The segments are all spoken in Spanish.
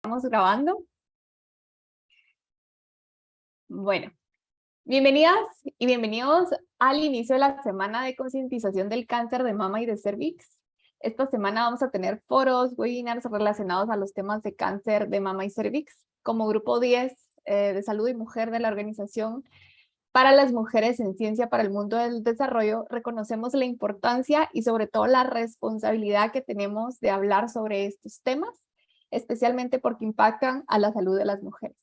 Estamos grabando. Bueno, bienvenidas y bienvenidos al inicio de la semana de concientización del cáncer de mama y de cervix. Esta semana vamos a tener foros, webinars relacionados a los temas de cáncer de mama y cervix. Como grupo 10 de salud y mujer de la Organización para las Mujeres en Ciencia para el Mundo del Desarrollo, reconocemos la importancia y sobre todo la responsabilidad que tenemos de hablar sobre estos temas, especialmente porque impactan a la salud de las mujeres.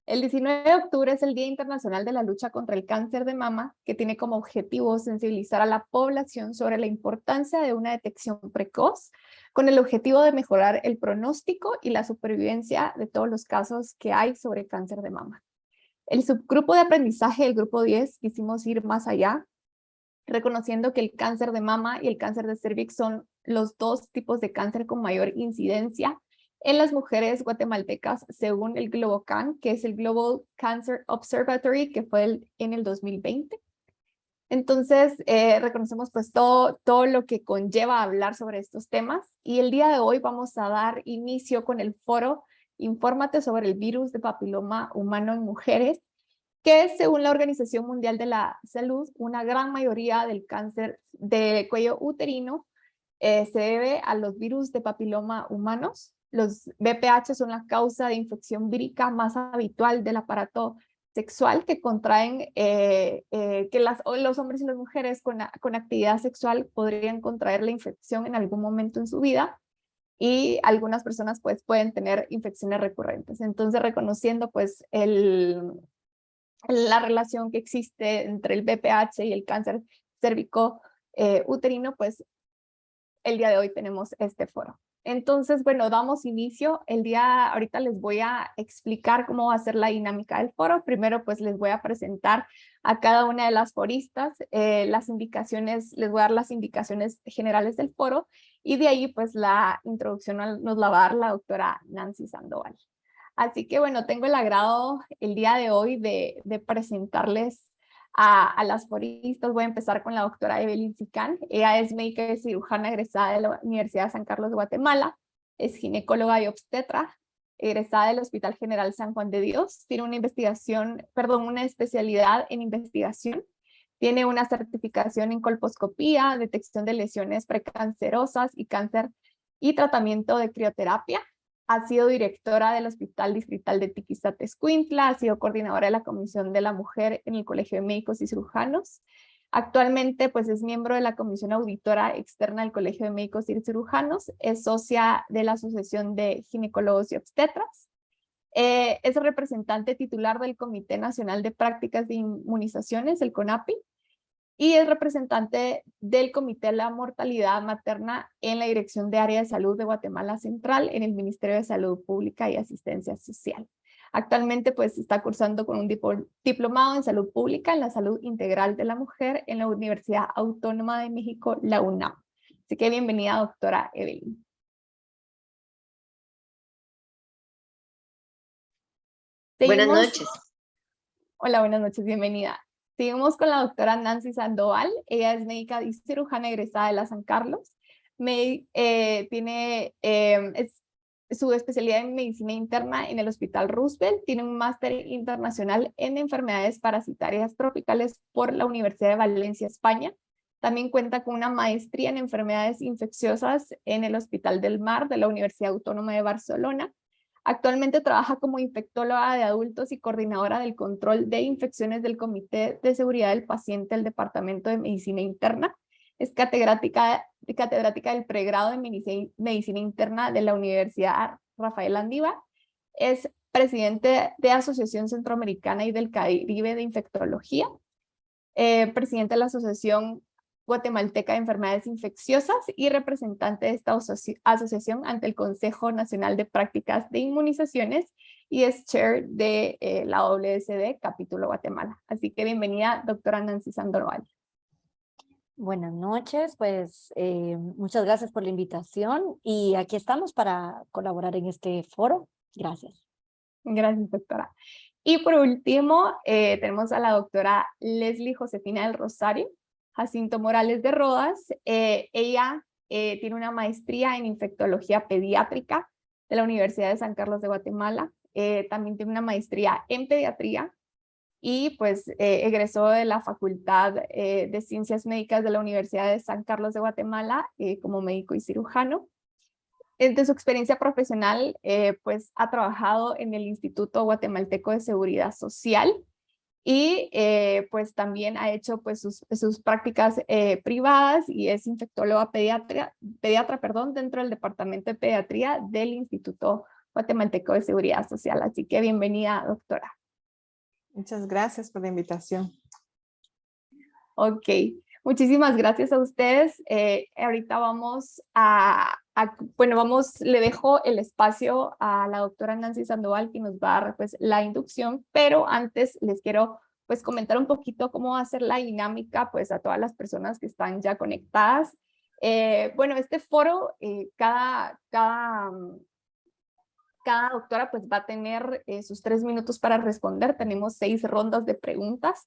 El 19 de octubre es el Día Internacional de la Lucha contra el Cáncer de Mama, que tiene como objetivo sensibilizar a la población sobre la importancia de una detección precoz, con el objetivo de mejorar el pronóstico y la supervivencia de todos los casos que hay sobre cáncer de mama. El subgrupo de aprendizaje del grupo 10 quisimos ir más allá, reconociendo que el cáncer de mama y el cáncer de cervix son los dos tipos de cáncer con mayor incidencia en las mujeres guatemaltecas, según el GloboCan, que es el Global Cancer Observatory, que fue en el 2020. Entonces, reconocemos pues todo lo que conlleva hablar sobre estos temas, y el día de hoy vamos a dar inicio con el foro Infórmate sobre el virus de papiloma humano en mujeres, que según la Organización Mundial de la Salud, una gran mayoría del cáncer de cuello uterino se debe a los virus de papiloma humanos. Los VPH son la causa de infección vírica más habitual del aparato sexual que contraen, los hombres y las mujeres con actividad sexual podrían contraer la infección en algún momento en su vida, y algunas personas pues pueden tener infecciones recurrentes. Entonces, reconociendo pues la relación que existe entre el VPH y el cáncer cérvico uterino, pues el día de hoy tenemos este foro. Entonces, bueno, damos inicio. Ahorita les voy a explicar cómo va a ser la dinámica del foro. Primero, pues les voy a presentar a cada una de las foristas, les voy a dar las indicaciones generales del foro, y de ahí pues la introducción nos la va a dar la doctora Nancy Sandoval. Así que bueno, tengo el agrado el día de hoy de presentarles a las foristas. Voy a empezar con la doctora Evelyn Sicán. Ella es médica y cirujana egresada de la Universidad de San Carlos de Guatemala, es ginecóloga y obstetra, egresada del Hospital General San Juan de Dios, tiene una especialidad en investigación, tiene una certificación en colposcopía, detección de lesiones precancerosas y cáncer y tratamiento de crioterapia. Ha sido directora del Hospital Distrital de Tiquisate-Escuintla, ha sido coordinadora de la Comisión de la Mujer en el Colegio de Médicos y Cirujanos. Actualmente pues es miembro de la Comisión Auditora Externa del Colegio de Médicos y Cirujanos, es socia de la Asociación de Ginecólogos y Obstetras, es representante titular del Comité Nacional de Prácticas de Inmunizaciones, el CONAPI, y es representante del Comité de la Mortalidad Materna en la Dirección de Área de Salud de Guatemala Central en el Ministerio de Salud Pública y Asistencia Social. Actualmente pues está cursando con un diplomado en Salud Pública en la Salud Integral de la Mujer en la Universidad Autónoma de México, la UNAM. Así que bienvenida, doctora Evelyn. Buenas Seguimos. noches. Hola, buenas noches, bienvenida. Seguimos con la doctora Nancy Sandoval. Ella es médica y cirujana egresada de la San Carlos. Su especialidad en medicina interna en el Hospital Roosevelt. Tiene un máster internacional en enfermedades parasitarias tropicales por la Universidad de Valencia, España. También cuenta con una maestría en enfermedades infecciosas en el Hospital del Mar de la Universidad Autónoma de Barcelona. Actualmente trabaja como infectóloga de adultos y coordinadora del control de infecciones del Comité de Seguridad del Paciente del Departamento de Medicina Interna. Es catedrática del pregrado de Medicina Interna de la Universidad Rafael Andívar. Es presidente de Asociación Centroamericana y del Caribe de Infectología. Presidente de la Asociación Guatemalteca de Enfermedades Infecciosas y representante de esta asociación ante el Consejo Nacional de Prácticas de Inmunizaciones, y es chair de la WSD Capítulo Guatemala. Así que bienvenida, doctora Nancy Sandoval. Buenas noches, pues muchas gracias por la invitación y aquí estamos para colaborar en este foro. Gracias. Gracias, doctora. Y por último, tenemos a la doctora Leslie Josefina del Rosario Jacinto Morales de Rodas. Ella tiene una maestría en infectología pediátrica de la Universidad de San Carlos de Guatemala. También tiene una maestría en pediatría y pues egresó de la Facultad de Ciencias Médicas de la Universidad de San Carlos de Guatemala como médico y cirujano. De su experiencia profesional, pues ha trabajado en el Instituto Guatemalteco de Seguridad Social y pues también ha hecho pues sus prácticas privadas y es infectóloga pediatra, dentro del Departamento de Pediatría del Instituto Guatemalteco de Seguridad Social. Así que bienvenida, doctora. Muchas gracias por la invitación. Ok, muchísimas gracias a ustedes. Ahorita vamos le dejo el espacio a la doctora Nancy Sandoval, que nos va a dar pues la inducción, pero antes les quiero pues comentar un poquito cómo va a ser la dinámica pues a todas las personas que están ya conectadas. Bueno, este foro, cada doctora pues va a tener sus 3 minutos para responder. Tenemos 6 rondas de preguntas.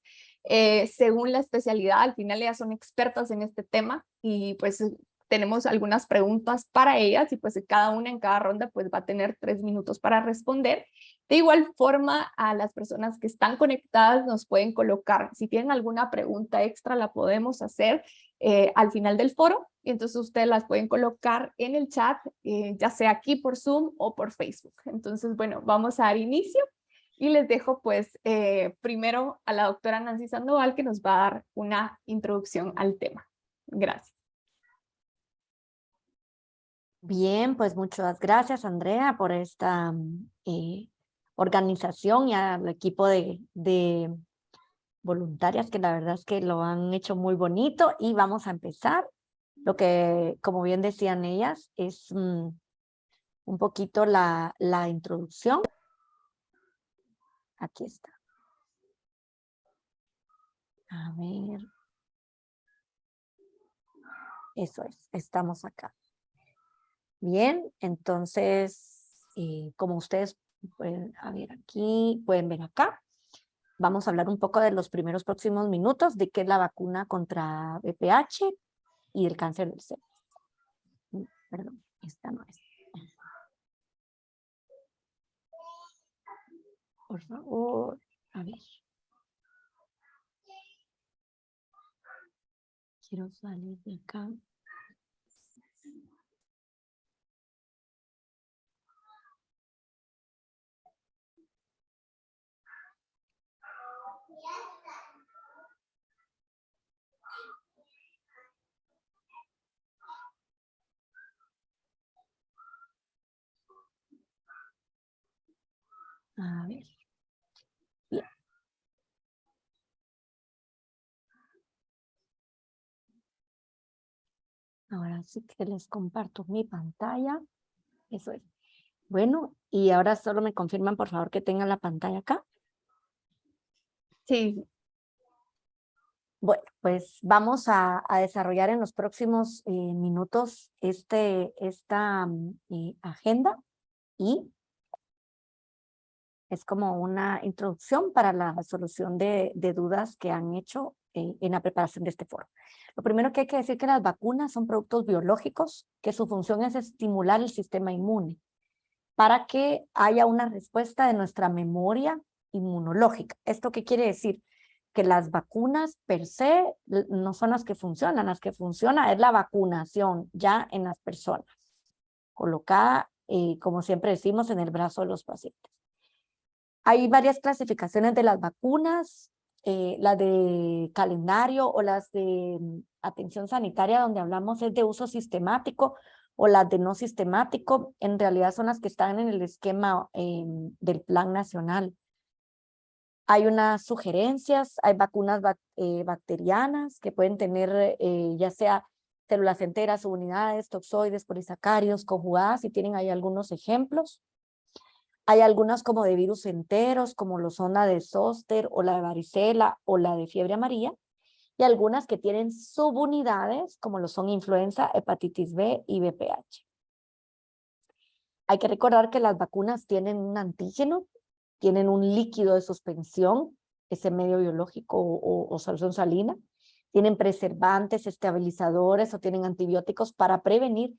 Según la especialidad, al final ellas son expertas en este tema y pues tenemos algunas preguntas para ellas y pues cada una en cada ronda pues va a tener 3 minutos para responder. De igual forma, a las personas que están conectadas nos pueden colocar, si tienen alguna pregunta extra la podemos hacer al final del foro, y entonces ustedes las pueden colocar en el chat, ya sea aquí por Zoom o por Facebook. Entonces, bueno, vamos a dar inicio y les dejo pues primero a la doctora Nancy Sandoval, que nos va a dar una introducción al tema. Gracias. Bien, pues muchas gracias, Andrea, por esta organización y al equipo de voluntarias que la verdad es que lo han hecho muy bonito y vamos a empezar. Lo que, como bien decían ellas, es un poquito la introducción. Aquí está. A ver. Eso es, estamos acá. Bien, entonces, como ustedes pueden ver aquí, pueden ver acá, vamos a hablar un poco de los primeros próximos minutos de qué es la vacuna contra VPH y el cáncer del seno. Perdón, esta no es. Por favor, a ver. Quiero salir de acá. A ver. Bien. Ahora sí que les comparto mi pantalla. Eso es. Bueno, y ahora solo me confirman, por favor, que tengan la pantalla acá. Sí. Bueno, pues vamos a desarrollar en los próximos minutos esta agenda y es como una introducción para la solución de dudas que han hecho en la preparación de este foro. Lo primero que hay que decir es que las vacunas son productos biológicos que su función es estimular el sistema inmune para que haya una respuesta de nuestra memoria inmunológica. ¿Esto qué quiere decir? Que las vacunas per se no son las que funciona es la vacunación ya en las personas, colocada, como siempre decimos, en el brazo de los pacientes. Hay varias clasificaciones de las vacunas, las de calendario o las de atención sanitaria, donde hablamos es de uso sistemático, o las de no sistemático, en realidad son las que están en el esquema del Plan Nacional. Hay unas sugerencias, hay vacunas bacterianas que pueden tener ya sea células enteras o unidades, toxoides, polisacáridos, conjugadas, y tienen ahí algunos ejemplos. Hay algunas como de virus enteros, como lo son la de zóster o la de varicela o la de fiebre amarilla, y algunas que tienen subunidades, como lo son influenza, hepatitis B y VPH. Hay que recordar que las vacunas tienen un antígeno, tienen un líquido de suspensión, ese medio biológico o solución salina, tienen preservantes, estabilizadores o tienen antibióticos para prevenir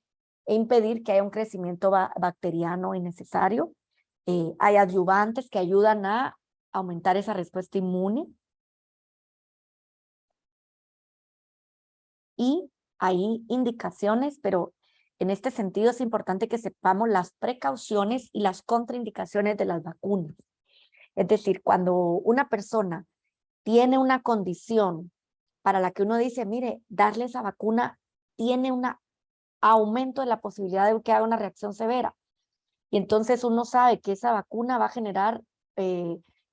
e impedir que haya un crecimiento bacteriano innecesario. Hay adyuvantes que ayudan a aumentar esa respuesta inmune. Y hay indicaciones, pero en este sentido es importante que sepamos las precauciones y las contraindicaciones de las vacunas. Es decir, cuando una persona tiene una condición para la que uno dice, mire, darle esa vacuna tiene un aumento de la posibilidad de que haga una reacción severa. Y entonces uno sabe que esa vacuna va a generar,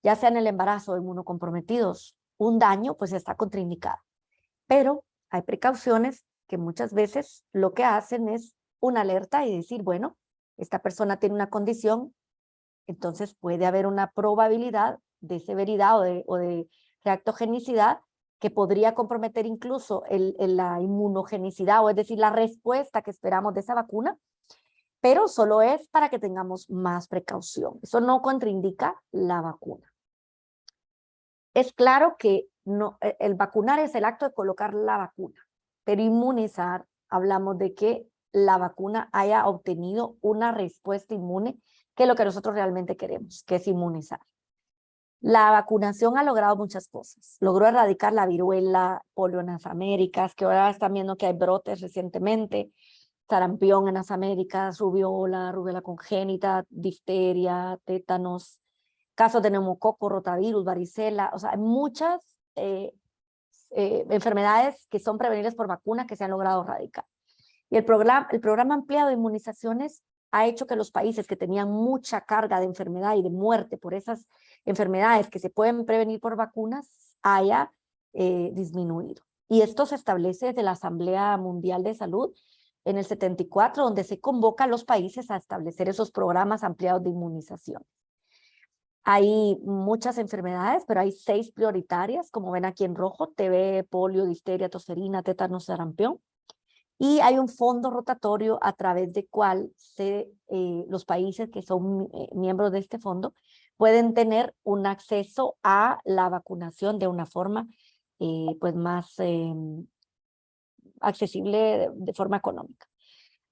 ya sea en el embarazo o inmunocomprometidos, un daño, pues está contraindicada. Pero hay precauciones que muchas veces lo que hacen es una alerta y decir, bueno, esta persona tiene una condición, entonces puede haber una probabilidad de severidad o de reactogenicidad que podría comprometer incluso la inmunogenicidad, o es decir, la respuesta que esperamos de esa vacuna, pero solo es para que tengamos más precaución. Eso no contraindica la vacuna. Es claro que no, el vacunar es el acto de colocar la vacuna, pero inmunizar, hablamos de que la vacuna haya obtenido una respuesta inmune, que es lo que nosotros realmente queremos, que es inmunizar. La vacunación ha logrado muchas cosas. Logró erradicar la viruela, polio en las Américas, que ahora están viendo que hay brotes recientemente, sarampión en las Américas, rubiola congénita, difteria, tétanos, casos de neumococo, rotavirus, varicela, o sea, hay muchas enfermedades que son prevenibles por vacuna que se han logrado erradicar. Y el programa ampliado de inmunizaciones ha hecho que los países que tenían mucha carga de enfermedad y de muerte por esas enfermedades que se pueden prevenir por vacunas haya disminuido. Y esto se establece desde la Asamblea Mundial de Salud en el 74, donde se convoca a los países a establecer esos programas ampliados de inmunización. Hay muchas enfermedades, pero hay 6 prioritarias, como ven aquí en rojo: TB, polio, difteria, tosferina, tétanos, sarampión. Y hay un fondo rotatorio a través del cual los países que son miembros de este fondo pueden tener un acceso a la vacunación de una forma pues más accesible de forma económica.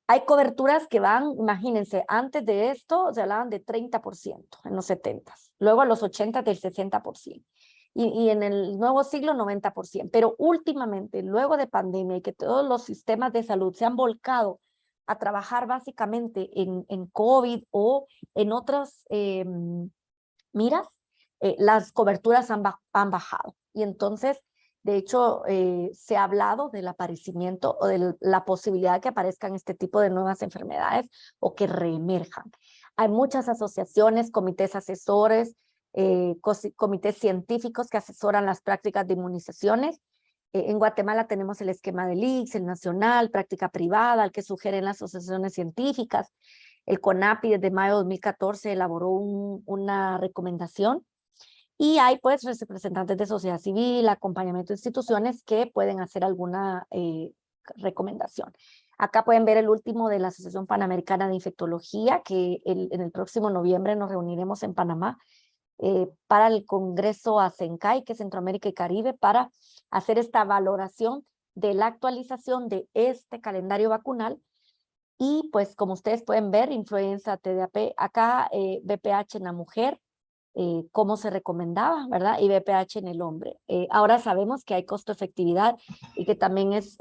Hay coberturas que van, imagínense, antes de esto se hablaban de 30% en los 70, luego a los 80 del 60%. Y en el nuevo siglo 90%, pero últimamente, luego de pandemia y que todos los sistemas de salud se han volcado a trabajar básicamente en COVID o en otras miras, las coberturas han bajado. Y entonces, de hecho, se ha hablado del aparecimiento o de la posibilidad de que aparezcan este tipo de nuevas enfermedades o que reemerjan. Hay muchas asociaciones, comités asesores, comités científicos que asesoran las prácticas de inmunizaciones. En Guatemala tenemos el esquema del ICS, el nacional, práctica privada, el que sugieren las asociaciones científicas. El CONAPI desde mayo de 2014 elaboró una recomendación. Y hay pues representantes de sociedad civil, acompañamiento de instituciones que pueden hacer alguna recomendación. Acá pueden ver el último de la Asociación Panamericana de Infectología, que en el próximo noviembre nos reuniremos en Panamá para el Congreso ACENCAI, que es Centroamérica y Caribe, para hacer esta valoración de la actualización de este calendario vacunal. Y pues como ustedes pueden ver, influenza, TDAP, acá VPH en la mujer, cómo se recomendaba, ¿verdad? Y VPH en el hombre. Ahora sabemos que hay costo-efectividad y que también es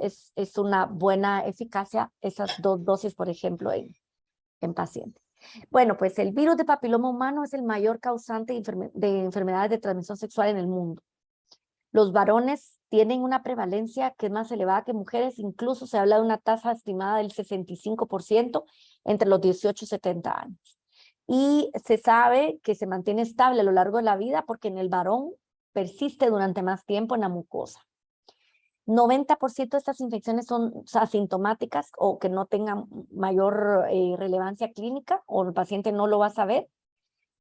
una buena eficacia esas 2 dosis, por ejemplo, en pacientes. Bueno, pues el virus de papiloma humano es el mayor causante de enfermedades de transmisión sexual en el mundo. Los varones tienen una prevalencia que es más elevada que mujeres, incluso se habla de una tasa estimada del 65% entre los 18 y 70 años. Y se sabe que se mantiene estable a lo largo de la vida porque en el varón persiste durante más tiempo en la mucosa. 90% de estas infecciones son asintomáticas o que no tengan mayor relevancia clínica o el paciente no lo va a saber.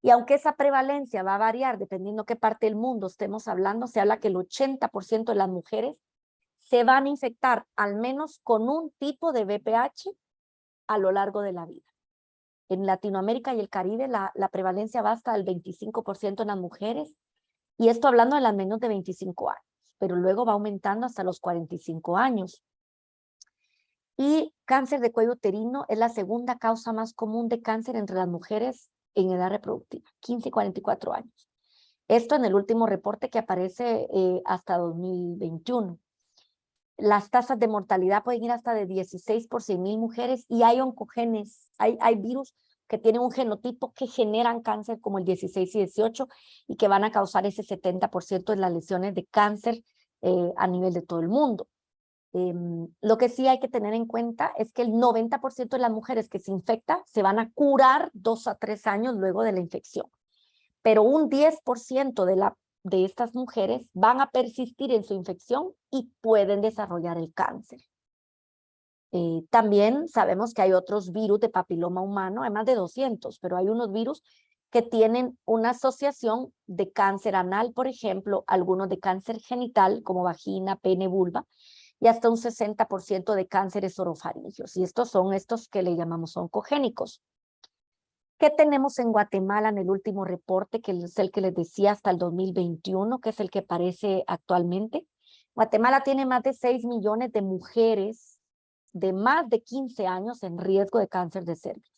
Y aunque esa prevalencia va a variar dependiendo qué parte del mundo estemos hablando, se habla que el 80% de las mujeres se van a infectar al menos con un tipo de VPH a lo largo de la vida. En Latinoamérica y el Caribe la prevalencia va hasta el 25% en las mujeres, y esto hablando de las menos de 25 años, pero luego va aumentando hasta los 45 años. Y cáncer de cuello uterino es la segunda causa más común de cáncer entre las mujeres en edad reproductiva, 15 y 44 años. Esto en el último reporte que aparece hasta 2021. Las tasas de mortalidad pueden ir hasta de 16 por 100,000 mujeres y hay oncogenes, hay virus que tienen un genotipo que generan cáncer como el 16 y 18 y que van a causar ese 70% de las lesiones de cáncer a nivel de todo el mundo. Lo que sí hay que tener en cuenta es que el 90% de las mujeres que se infectan se van a curar 2 a 3 años luego de la infección, pero un 10% de estas mujeres van a persistir en su infección y pueden desarrollar el cáncer. También sabemos que hay otros virus de papiloma humano, hay más de 200, pero hay unos virus que tienen una asociación de cáncer anal, por ejemplo, algunos de cáncer genital como vagina, pene, vulva, y hasta un 60% de cánceres orofaringios. Y estos son estos que le llamamos oncogénicos. ¿Qué tenemos en Guatemala en el último reporte, que es el que les decía hasta el 2021, que es el que aparece actualmente? Guatemala tiene más de 6 millones de mujeres de más de 15 años en riesgo de cáncer de cervix.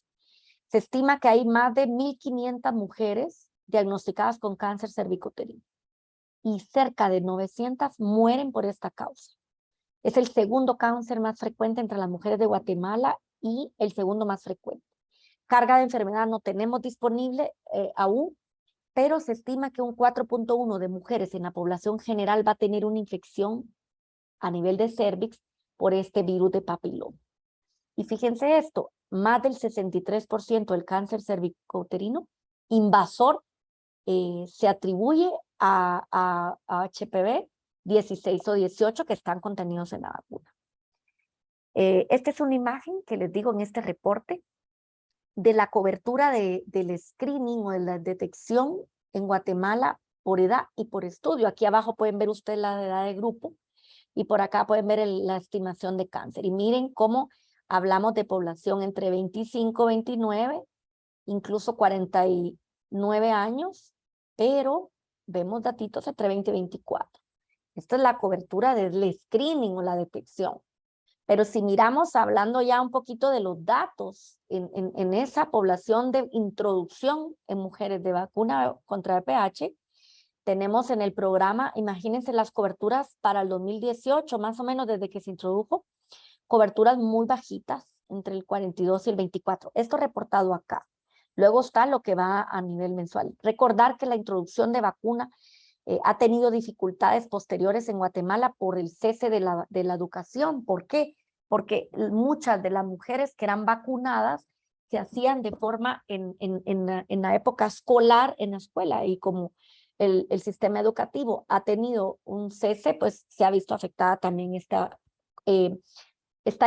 Se estima que hay más de 1,500 mujeres diagnosticadas con cáncer cervicuterino y cerca de 900 mueren por esta causa. Es el segundo cáncer más frecuente entre las mujeres de Guatemala y el segundo más frecuente. Carga de enfermedad no tenemos disponible aún, pero se estima que un 4.1 de mujeres en la población general va a tener una infección a nivel de cervix por este virus de papiloma. Y fíjense esto, más del 63% del cáncer cervicouterino invasor se atribuye a HPV 16 o 18 que están contenidos en la vacuna. Esta es una imagen que les digo en este reporte de la cobertura del screening o de la detección en Guatemala por edad y por estudio. Aquí abajo pueden ver ustedes la edad de grupo y por acá pueden ver la estimación de cáncer. Y miren cómo hablamos de población entre 25, 29, incluso 49 años, pero vemos datitos entre 20 y 24. Esta es la cobertura del screening o la detección. Pero si miramos, hablando ya un poquito de los datos en esa población de introducción en mujeres de vacuna contra VPH, tenemos en el programa, imagínense las coberturas para el 2018, más o menos desde que se introdujo, coberturas muy bajitas, entre el 42 y el 24. Esto reportado acá. Luego está lo que va a nivel mensual. Recordar que la introducción de vacuna ha tenido dificultades posteriores en Guatemala por el cese de la educación. ¿Por qué? Porque muchas de las mujeres que eran vacunadas se hacían de forma en la época escolar en la escuela, y como el sistema educativo ha tenido un cese, pues se ha visto afectada también esta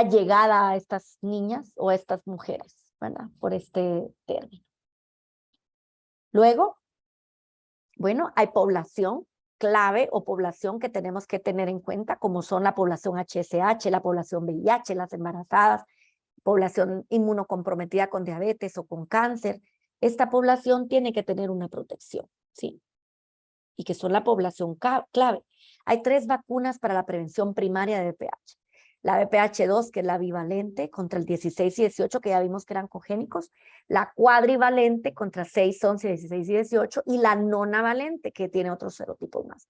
llegada a estas niñas o a estas mujeres, ¿verdad? Por este término. Luego, bueno, hay población clave o población que tenemos que tener en cuenta, como son la población HSH, la población VIH, las embarazadas, población inmunocomprometida con diabetes o con cáncer. Esta población tiene que tener una protección, ¿sí? Y que son la población clave. Hay 3 vacunas para la prevención primaria de VPH. La VPH2, que es la bivalente contra el 16 y 18, que ya vimos que eran congénicos, la cuadrivalente contra 6, 11, 16 y 18, y la nonavalente, que tiene otros serotipos más.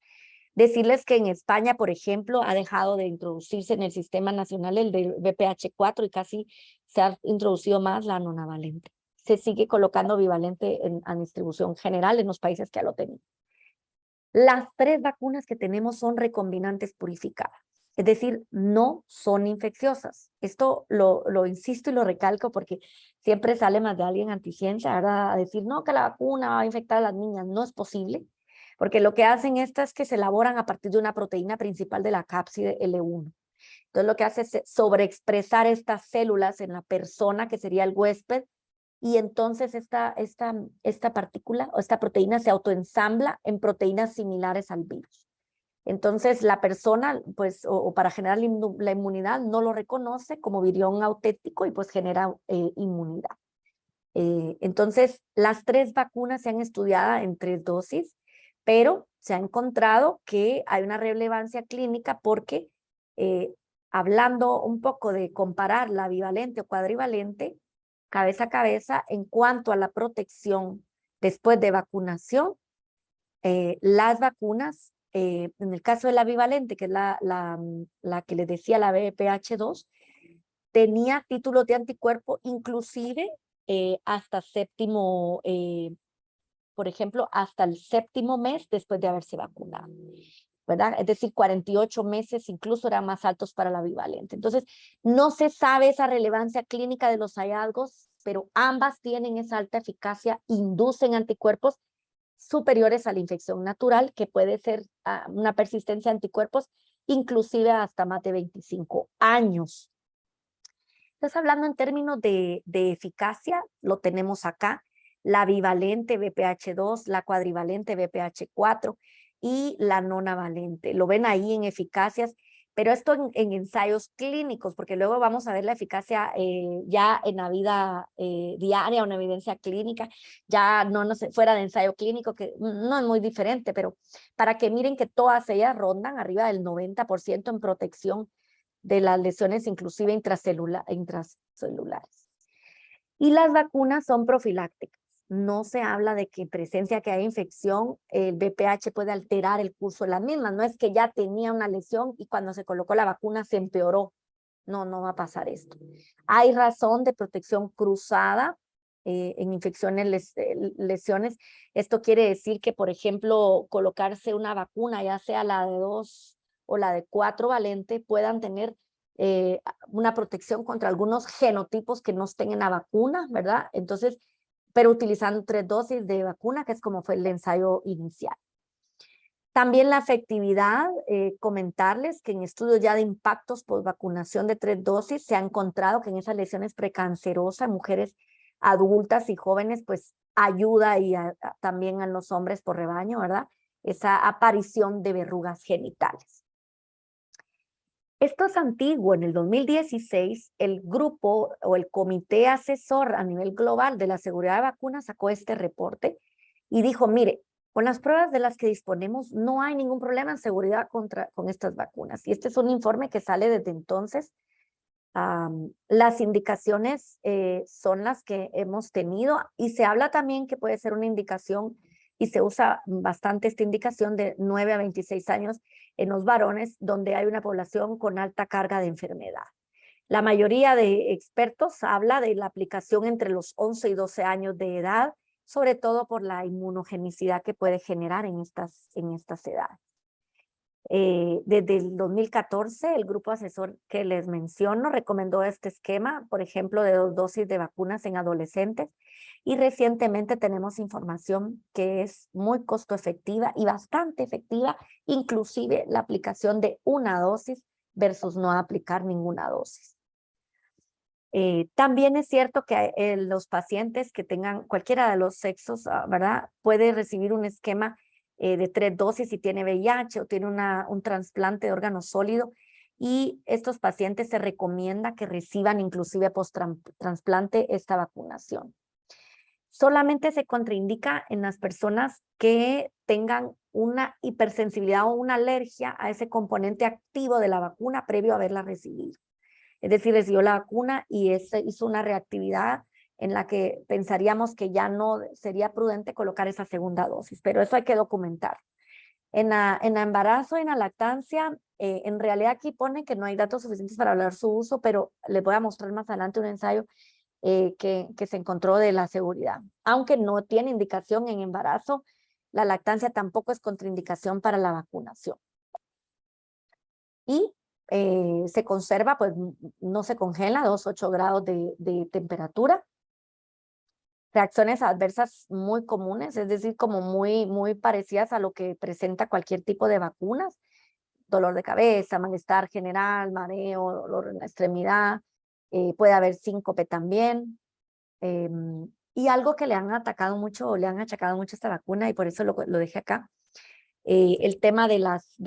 Decirles que en España, por ejemplo, ha dejado de introducirse en el sistema nacional el de VPH4 y casi se ha introducido más la nonavalente. Se sigue colocando bivalente a distribución general en los países que ya lo tenían. Las 3 vacunas que tenemos son recombinantes purificadas. Es decir, no son infecciosas. Esto lo insisto y lo recalco porque siempre sale más de alguien anticiencia, ¿verdad? A decir, no, que la vacuna va a infectar a las niñas. No es posible, porque lo que hacen estas es que se elaboran a partir de una proteína principal de la cápside L1. Entonces lo que hace es sobreexpresar estas células en la persona que sería el huésped, y entonces esta partícula o esta proteína se autoensambla en proteínas similares al virus. Entonces la persona, pues, o para generar la inmunidad, no lo reconoce como virión auténtico y pues genera inmunidad. Entonces las 3 vacunas se han estudiado en 3 dosis, pero se ha encontrado que hay una relevancia clínica porque hablando un poco de comparar la bivalente o cuadrivalente, cabeza a cabeza, en cuanto a la protección después de vacunación, las vacunas, en el caso de la bivalente, que es la que les decía, la VPH2, tenía títulos de anticuerpo inclusive hasta séptimo, por ejemplo, hasta el séptimo mes después de haberse vacunado, ¿verdad? Es decir, 48 meses incluso eran más altos para la bivalente. Entonces, no se sabe esa relevancia clínica de los hallazgos, pero ambas tienen esa alta eficacia, inducen anticuerpos superiores a la infección natural, que puede ser una persistencia de anticuerpos inclusive hasta más de 25 años. Entonces, hablando en términos de eficacia, lo tenemos acá, la bivalente VPH2, la cuadrivalente VPH4 y la nonavalente. Lo ven ahí en eficacias, pero esto en ensayos clínicos, porque luego vamos a ver la eficacia ya en la vida diaria, una evidencia clínica, ya no sé, fuera de ensayo clínico, que no es muy diferente, pero para que miren que todas ellas rondan arriba del 90% en protección de las lesiones inclusive intracelulares. Y las vacunas son profilácticas. No se habla de que en presencia que hay infección, el VPH puede alterar el curso de las mismas. No es que ya tenía una lesión y cuando se colocó la vacuna se empeoró. No, no va a pasar esto. Hay razón de protección cruzada en infecciones, lesiones. Esto quiere decir que, por ejemplo, colocarse una vacuna, ya sea la de 2 o la de 4 valente, puedan tener una protección contra algunos genotipos que no estén en la vacuna, ¿verdad? Entonces, pero utilizando 3 dosis de vacuna, que es como fue el ensayo inicial. También la efectividad, comentarles que en estudios ya de impactos por vacunación de 3 dosis se ha encontrado que en esas lesiones precancerosas, mujeres adultas y jóvenes, pues ayuda y también a los hombres por rebaño, ¿verdad? Esa aparición de verrugas genitales. Esto es antiguo. En el 2016, el grupo o el comité asesor a nivel global de la seguridad de vacunas sacó este reporte y dijo, mire, con las pruebas de las que disponemos no hay ningún problema en seguridad con estas vacunas. Y este es un informe que sale desde entonces. Las indicaciones son las que hemos tenido y se habla también que puede ser una indicación y se usa bastante esta indicación de 9 a 26 años en los varones donde hay una población con alta carga de enfermedad. La mayoría de expertos habla de la aplicación entre los 11 y 12 años de edad, sobre todo por la inmunogenicidad que puede generar en estas edades. Desde el 2014, el grupo asesor que les menciono recomendó este esquema, por ejemplo, de 2 dosis de vacunas en adolescentes, y recientemente tenemos información que es muy costo efectiva y bastante efectiva, inclusive la aplicación de una dosis versus no aplicar ninguna dosis. También es cierto que los pacientes que tengan cualquiera de los sexos, ¿verdad? Puede recibir un esquema de 3 dosis si tiene VIH o tiene un trasplante de órgano sólido, y estos pacientes se recomienda que reciban inclusive post-trasplante esta vacunación. Solamente se contraindica en las personas que tengan una hipersensibilidad o una alergia a ese componente activo de la vacuna previo a haberla recibido. Es decir, recibió la vacuna y hizo una reactividad en la que pensaríamos que ya no sería prudente colocar esa segunda dosis, pero eso hay que documentar. En el embarazo y en la lactancia, en realidad aquí pone que no hay datos suficientes para hablar su uso, pero les voy a mostrar más adelante un ensayo que se encontró de la seguridad. Aunque no tiene indicación en embarazo, la lactancia tampoco es contraindicación para la vacunación. Y se conserva, pues no se congela, 2,8 grados de temperatura. Reacciones adversas muy comunes, es decir, como muy parecidas a lo que presenta cualquier tipo de vacunas. Dolor de cabeza, malestar general, mareo, dolor en la extremidad, puede haber síncope también. Y algo que le han achacado mucho a esta vacuna, y por eso lo dejé acá, el tema de las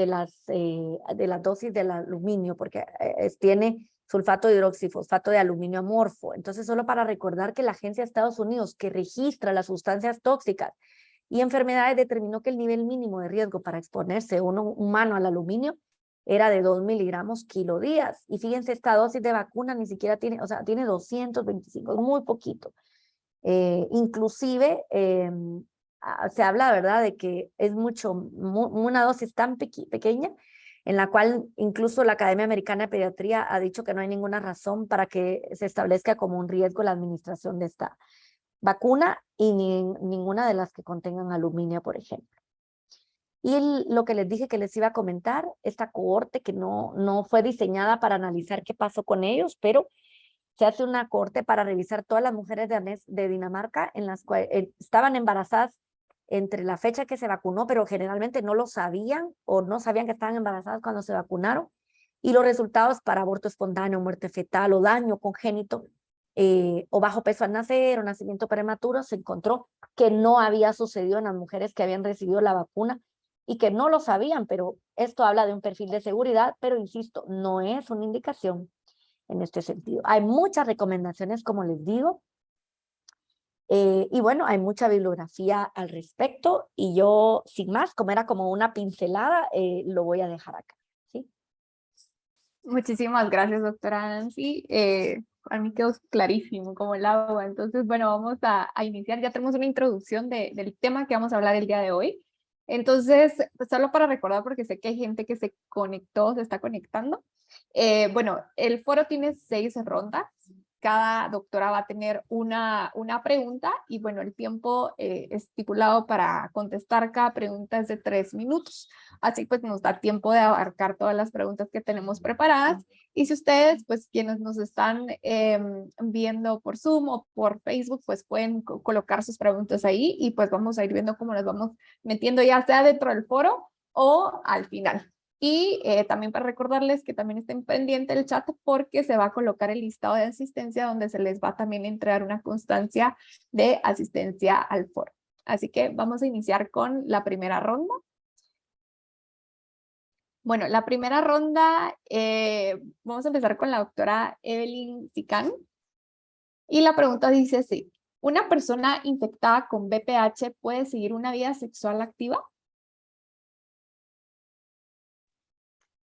dosis del aluminio, porque tiene sulfato de hidroxifosfato de aluminio amorfo. Entonces, solo para recordar que la Agencia de Estados Unidos, que registra las sustancias tóxicas y enfermedades, determinó que el nivel mínimo de riesgo para exponerse uno humano al aluminio era de 2 miligramos kilodías. Y fíjense, esta dosis de vacuna ni siquiera tiene, o sea, tiene 225, es muy poquito. Inclusive, se habla, ¿verdad?, de que es una dosis tan pequeña, en la cual incluso la Academia Americana de Pediatría ha dicho que no hay ninguna razón para que se establezca como un riesgo la administración de esta vacuna y ninguna de las que contengan aluminio, por ejemplo. Y lo que les dije que les iba a comentar, esta cohorte que no fue diseñada para analizar qué pasó con ellos, pero se hace una cohorte para revisar todas las mujeres de Dinamarca en las cuales estaban embarazadas entre la fecha que se vacunó, pero generalmente no lo sabían o no sabían que estaban embarazadas cuando se vacunaron, y los resultados para aborto espontáneo, muerte fetal o daño congénito, o bajo peso al nacer o nacimiento prematuro, se encontró que no había sucedido en las mujeres que habían recibido la vacuna y que no lo sabían, pero esto habla de un perfil de seguridad, pero insisto, no es una indicación en este sentido. Hay muchas recomendaciones, como les digo, y bueno, hay mucha bibliografía al respecto, y yo, sin más, como era como una pincelada, lo voy a dejar acá, ¿sí? Muchísimas gracias, doctora Nancy. A mí quedó clarísimo como el agua. Entonces, bueno, vamos a iniciar. Ya tenemos una introducción del tema que vamos a hablar el día de hoy. Entonces, pues, solo para recordar, porque sé que hay gente que se conectó, se está conectando. Bueno, el foro tiene 6 rondas. Cada doctora va a tener una pregunta y bueno, el tiempo estipulado para contestar cada pregunta es de 3 minutos. Así pues nos da tiempo de abarcar todas las preguntas que tenemos preparadas. Y si ustedes, pues quienes nos están viendo por Zoom o por Facebook, pues pueden colocar sus preguntas ahí y pues vamos a ir viendo cómo las vamos metiendo, ya sea dentro del foro o al final. Y también para recordarles que también estén pendientes del chat, porque se va a colocar el listado de asistencia donde se les va también a entregar una constancia de asistencia al foro. Así que vamos a iniciar con la primera ronda. Bueno, la primera ronda, vamos a empezar con la doctora Evelyn Sicán. Y la pregunta dice así: ¿una persona infectada con VPH puede seguir una vida sexual activa?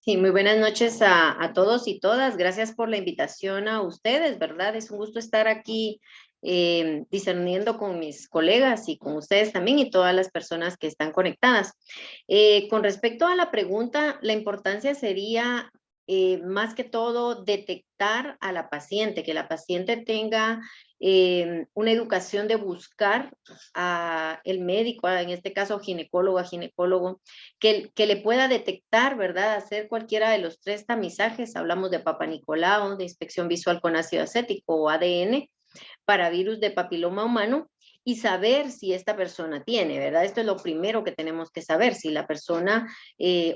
Sí, muy buenas noches a todos y todas. Gracias por la invitación a ustedes, ¿verdad? Es un gusto estar aquí discerniendo con mis colegas y con ustedes también y todas las personas que están conectadas. Con respecto a la pregunta, la importancia sería más que todo detectar a la paciente, que la paciente tenga una educación de buscar a el médico, en este caso ginecólogo, que le pueda detectar, ¿verdad? Hacer cualquiera de los 3 tamizajes. Hablamos de Papa Nicolau, de inspección visual con ácido acético o ADN para virus de papiloma humano, y saber si esta persona tiene, ¿verdad? Esto es lo primero que tenemos que saber, si la persona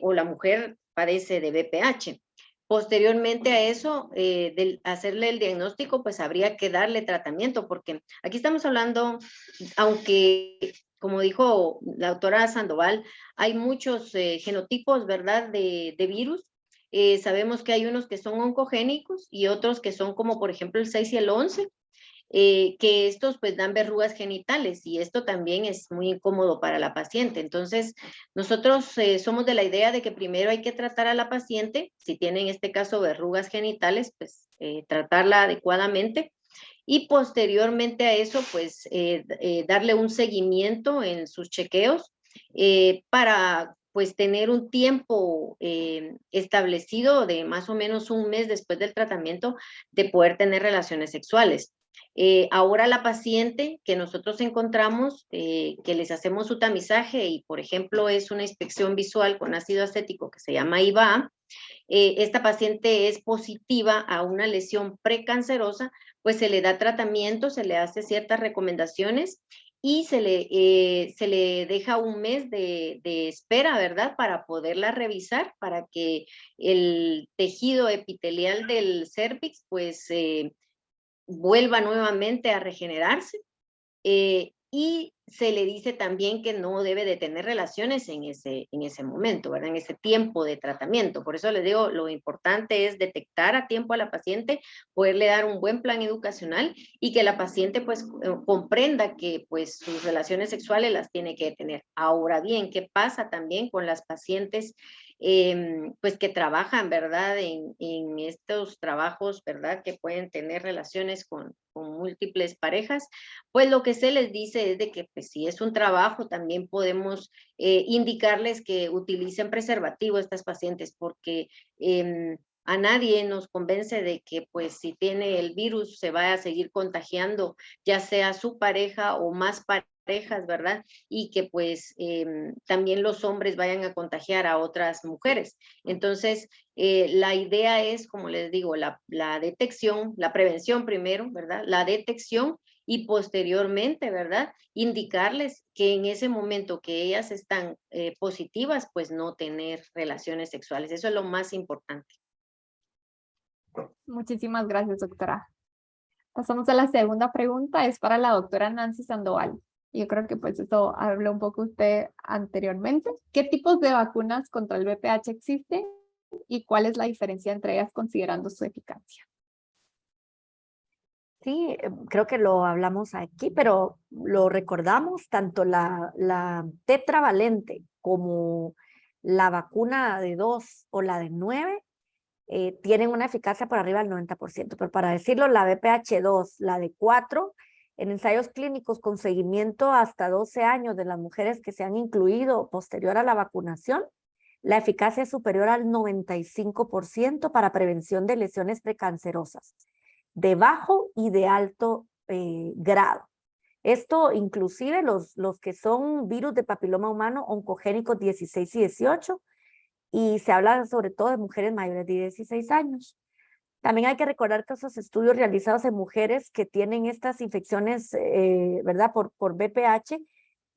o la mujer padece de VPH. Posteriormente a eso, de hacerle el diagnóstico, pues habría que darle tratamiento, porque aquí estamos hablando, aunque, como dijo la doctora Sandoval, hay muchos genotipos, ¿verdad?, de virus. Sabemos que hay unos que son oncogénicos y otros que son como, por ejemplo, el 6 y el 11, que estos pues dan verrugas genitales, y esto también es muy incómodo para la paciente. Entonces, nosotros somos de la idea de que primero hay que tratar a la paciente. Si tiene en este caso verrugas genitales, pues tratarla adecuadamente, y posteriormente a eso, pues darle un seguimiento en sus chequeos para pues tener un tiempo establecido de más o menos un mes después del tratamiento de poder tener relaciones sexuales. Ahora la paciente que nosotros encontramos, que les hacemos su tamizaje y por ejemplo es una inspección visual con ácido acético que se llama IVA, esta paciente es positiva a una lesión precancerosa, pues se le da tratamiento, se le hace ciertas recomendaciones y se le deja un mes de espera, ¿verdad?, para poderla revisar, para que el tejido epitelial del cérvix pues vuelva nuevamente a regenerarse, y se le dice también que no debe de tener relaciones en ese momento, ¿verdad?, en ese tiempo de tratamiento. Por eso les digo, lo importante es detectar a tiempo a la paciente, poderle dar un buen plan educacional y que la paciente pues comprenda que pues sus relaciones sexuales las tiene que tener. Ahora bien, ¿qué pasa también con las pacientes pues que trabajan, ¿verdad? En estos trabajos, ¿verdad? Que pueden tener relaciones con múltiples parejas, pues lo que se les dice es de que pues si es un trabajo también podemos indicarles que utilicen preservativo a estas pacientes porque a nadie nos convence de que pues si tiene el virus se vaya a seguir contagiando, ya sea su pareja o más parejas, ¿verdad? Y que pues también los hombres vayan a contagiar a otras mujeres. Entonces, la idea es, como les digo, la detección, la prevención primero, ¿verdad? La detección y posteriormente, ¿verdad? Indicarles que en ese momento que ellas están positivas, pues no tener relaciones sexuales. Eso es lo más importante. Muchísimas gracias, doctora. Pasamos a la segunda pregunta, es para la doctora Nancy Sandoval. Yo creo que pues eso habló un poco usted anteriormente. ¿Qué tipos de vacunas contra el VPH existen y cuál es la diferencia entre ellas considerando su eficacia? Sí, creo que lo hablamos aquí, pero lo recordamos, tanto la tetravalente como la vacuna de 2 o la de 9 tienen una eficacia por arriba del 90%, pero para decirlo, la VPH2, la de 4, en ensayos clínicos con seguimiento hasta 12 años de las mujeres que se han incluido posterior a la vacunación, la eficacia es superior al 95% para prevención de lesiones precancerosas, de bajo y de alto grado. Esto inclusive los que son virus de papiloma humano oncogénicos 16 y 18, y se habla sobre todo de mujeres mayores de 16 años. También hay que recordar que esos estudios realizados en mujeres que tienen estas infecciones, ¿verdad? Por VPH,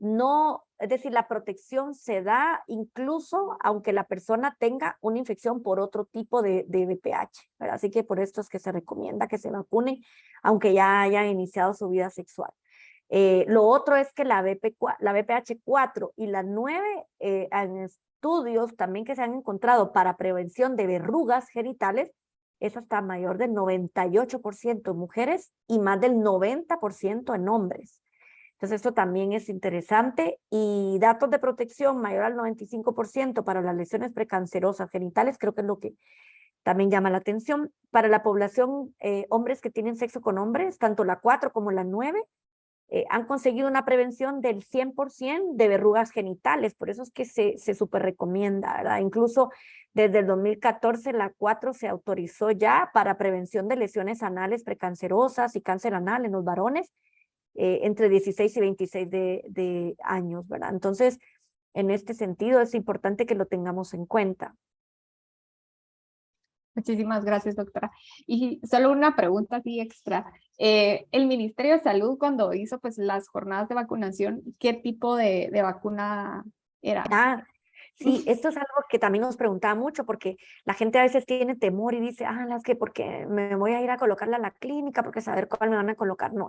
no, es decir, la protección se da incluso aunque la persona tenga una infección por otro tipo de VPH, ¿verdad? Así que por esto es que se recomienda que se vacunen, aunque ya hayan iniciado su vida sexual. Lo otro es que la VPH4 y la 9 en estudios también que se han encontrado para prevención de verrugas genitales, es hasta mayor del 98% en mujeres y más del 90% en hombres. Entonces esto también es interesante, y datos de protección mayor al 95% para las lesiones precancerosas genitales, creo que es lo que también llama la atención. Para la población, hombres que tienen sexo con hombres, tanto la 4 como la 9, han conseguido una prevención del 100% de verrugas genitales, por eso es que se súper recomienda, ¿verdad? Incluso desde el 2014 la 4 se autorizó ya para prevención de lesiones anales precancerosas y cáncer anal en los varones entre 16 y 26 de años, ¿verdad? Entonces, en este sentido es importante que lo tengamos en cuenta. Muchísimas gracias, doctora. Y solo una pregunta así extra. El Ministerio de Salud, cuando hizo pues las jornadas de vacunación, ¿qué tipo de vacuna era? Ah, sí, esto es algo que también nos preguntaba mucho, porque la gente a veces tiene temor y dice, es que porque me voy a ir a colocarla a la clínica, porque saber cuál me van a colocar. No,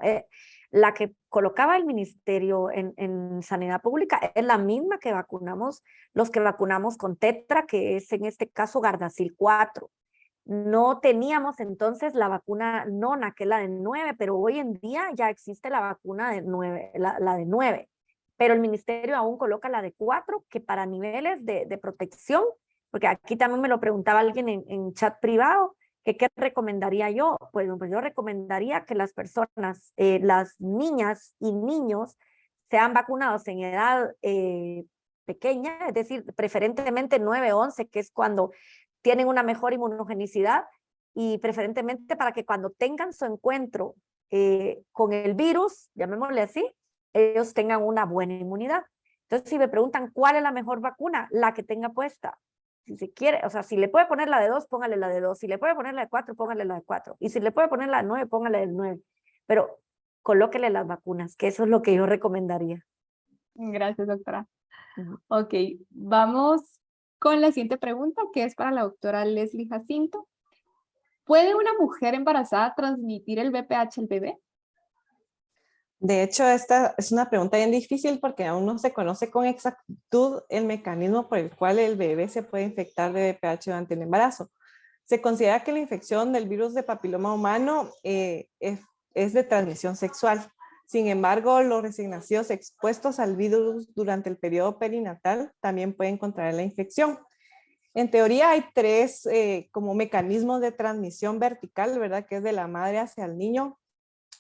la que colocaba el Ministerio en Sanidad Pública es la misma que vacunamos, los que vacunamos con Tetra, que es en este caso Gardasil 4. No teníamos entonces la vacuna nona, que es la de 9, pero hoy en día ya existe la vacuna de 9, la de 9. Pero el ministerio aún coloca la de 4, que para niveles de protección, porque aquí también me lo preguntaba alguien en chat privado, que qué recomendaría yo. Pues yo recomendaría que las personas, las niñas y niños, sean vacunados en edad pequeña, es decir, preferentemente 9-11, que es cuando tienen una mejor inmunogenicidad, y preferentemente para que cuando tengan su encuentro con el virus, llamémosle así, ellos tengan una buena inmunidad. Entonces, si me preguntan cuál es la mejor vacuna, la que tenga puesta. Si se quiere, o sea, si le puede poner la de 2, póngale la de 2. Si le puede poner la de 4, póngale la de 4. Y si le puede poner la de 9, póngale la de 9. Pero colóquele las vacunas, que eso es lo que yo recomendaría. Gracias, doctora. Ok, vamos con la siguiente pregunta, que es para la doctora Leslie Jacinto. ¿Puede una mujer embarazada transmitir el VPH al bebé? De hecho, esta es una pregunta bien difícil porque aún no se conoce con exactitud el mecanismo por el cual el bebé se puede infectar de VPH durante el embarazo. Se considera que la infección del virus de papiloma humano es de transmisión sexual. Sin embargo, los recién nacidos expuestos al virus durante el periodo perinatal también pueden contraer la infección. En teoría hay tres como mecanismos de transmisión vertical, ¿verdad? Que es de la madre hacia el niño.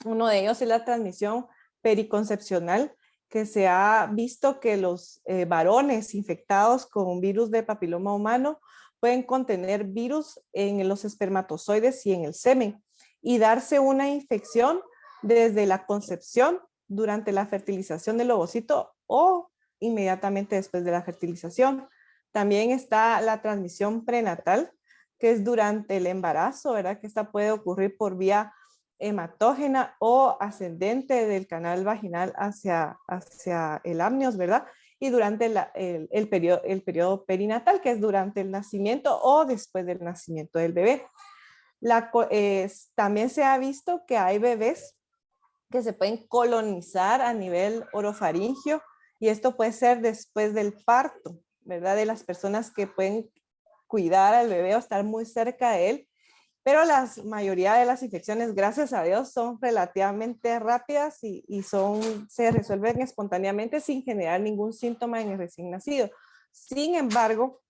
Uno de ellos es la transmisión periconcepcional, que se ha visto que los varones infectados con virus de papiloma humano pueden contener virus en los espermatozoides y en el semen y darse una infección desde la concepción, durante la fertilización del ovocito o inmediatamente después de la fertilización. También está la transmisión prenatal, que es durante el embarazo, ¿verdad? Que esta puede ocurrir por vía hematógena o ascendente del canal vaginal hacia el amnios, ¿verdad? Y durante el periodo perinatal, que es durante el nacimiento o después del nacimiento del bebé. También se ha visto que hay bebés que se pueden colonizar a nivel orofaringio y esto puede ser después del parto, ¿verdad? De las personas que pueden cuidar al bebé o estar muy cerca de él. Pero la mayoría de las infecciones, gracias a Dios, son relativamente rápidas y se resuelven espontáneamente sin generar ningún síntoma en el recién nacido. Sin embargo,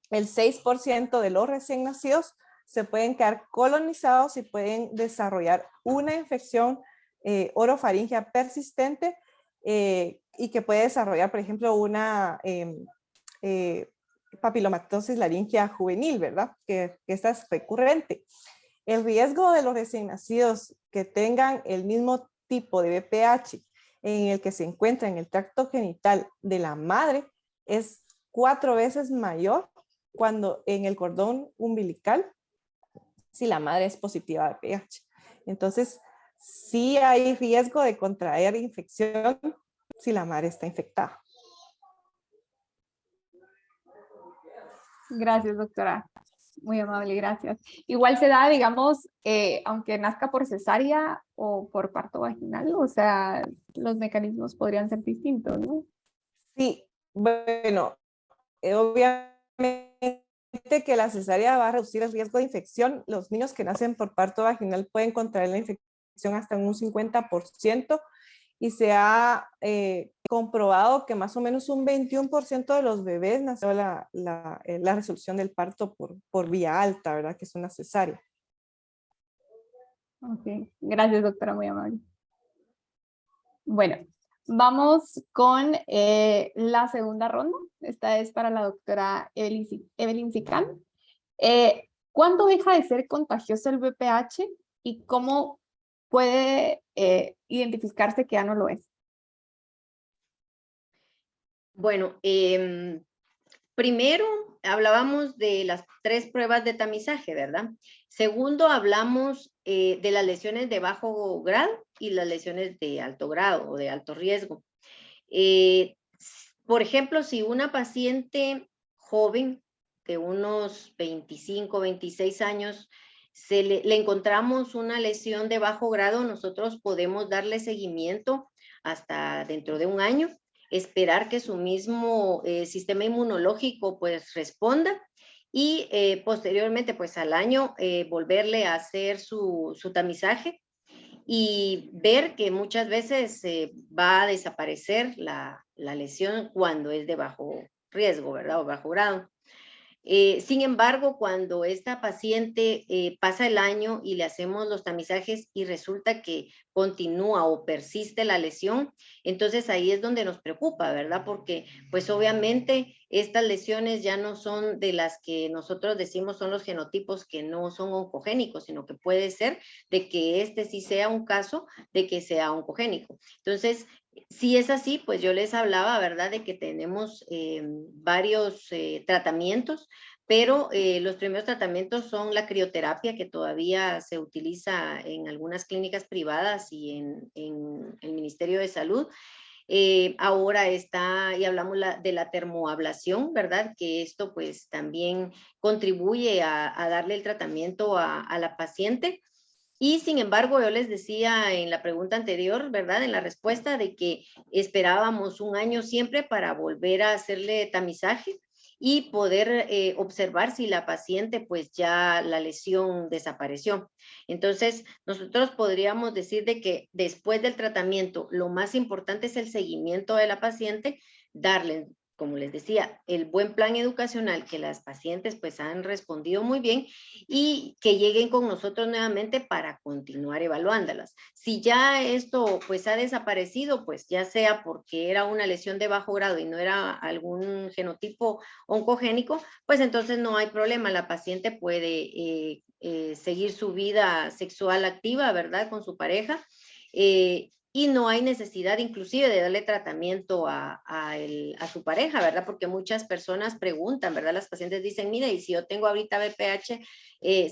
el 6% de los recién nacidos se pueden quedar colonizados y pueden desarrollar una infección orofaringea persistente y que puede desarrollar, por ejemplo, una papilomatosis laríngea juvenil, ¿verdad? Que esta es recurrente. El riesgo de los recién nacidos que tengan el mismo tipo de VPH en el que se encuentra en el tracto genital de la madre es 4 veces mayor cuando en el cordón umbilical, si la madre es positiva de VPH. Entonces, sí hay riesgo de contraer infección si la madre está infectada. Gracias, doctora. Muy amable, gracias. Igual se da, digamos, aunque nazca por cesárea o por parto vaginal, o sea, los mecanismos podrían ser distintos, ¿no? Sí, bueno, obviamente que la cesárea va a reducir el riesgo de infección. Los niños que nacen por parto vaginal pueden contraer la infección hasta en un 50% y se ha comprobado que más o menos un 21% de los bebés nació la resolución del parto por vía alta, ¿verdad? Que es una cesárea. Ok, gracias, doctora, muy amable. Bueno, vamos con la segunda ronda. Esta es para la doctora Evelyn Sicán. ¿Cuándo deja de ser contagioso el VPH y cómo puede identificarse que ya no lo es? Bueno, primero hablábamos de las 3 pruebas de tamizaje, ¿verdad? Segundo, hablamos de las lesiones de bajo grado y las lesiones de alto grado o de alto riesgo. Por ejemplo, si una paciente joven de unos 25, 26 años, le encontramos una lesión de bajo grado, nosotros podemos darle seguimiento hasta dentro de un año, esperar que su mismo sistema inmunológico pues responda y posteriormente pues al año volverle a hacer su tamizaje y ver que muchas veces va a desaparecer la lesión cuando es de bajo riesgo, ¿verdad? O bajo grado. Sin embargo, cuando esta paciente pasa el año y le hacemos los tamizajes y resulta que continúa o persiste la lesión, entonces ahí es donde nos preocupa, ¿verdad? Porque pues obviamente estas lesiones ya no son de las que nosotros decimos son los genotipos que no son oncogénicos, sino que puede ser de que este sí sea un caso de que sea oncogénico. Entonces, si es así, pues yo les hablaba, ¿verdad? De que tenemos varios tratamientos, pero los primeros tratamientos son la crioterapia, que todavía se utiliza en algunas clínicas privadas y en el Ministerio de Salud. Ahora está, y hablamos de la termoablación, ¿verdad? Que esto pues también contribuye a darle el tratamiento a la paciente. Y sin embargo, yo les decía en la pregunta anterior, ¿verdad? En la respuesta de que esperábamos un año siempre para volver a hacerle tamizaje y poder observar si la paciente pues ya la lesión desapareció. Entonces, nosotros podríamos decir de que después del tratamiento, lo más importante es el seguimiento de la paciente, darle como les decía, el buen plan educacional que las pacientes pues han respondido muy bien y que lleguen con nosotros nuevamente para continuar evaluándolas. Si ya esto pues ha desaparecido, pues ya sea porque era una lesión de bajo grado y no era algún genotipo oncogénico, pues entonces no hay problema, la paciente puede seguir su vida sexual activa, ¿verdad? Con su pareja. Y no hay necesidad inclusive de darle tratamiento a su pareja, ¿verdad? Porque muchas personas preguntan, ¿verdad? Las pacientes dicen, mire, y si yo tengo ahorita BPH,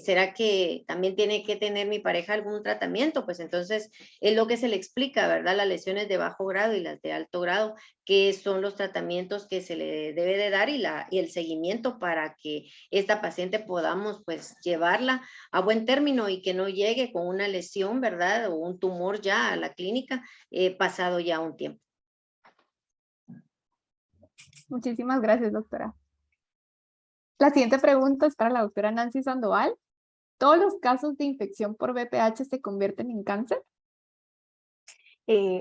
¿será que también tiene que tener mi pareja algún tratamiento? Pues entonces es lo que se le explica, ¿verdad? Las lesiones de bajo grado y las de alto grado, qué son los tratamientos que se le debe de dar y el seguimiento para que esta paciente podamos pues llevarla a buen término y que no llegue con una lesión, ¿verdad? O un tumor ya a la clínica pasado ya un tiempo. Muchísimas gracias, doctora. La siguiente pregunta es para la doctora Nancy Sandoval. ¿Todos los casos de infección por VPH se convierten en cáncer?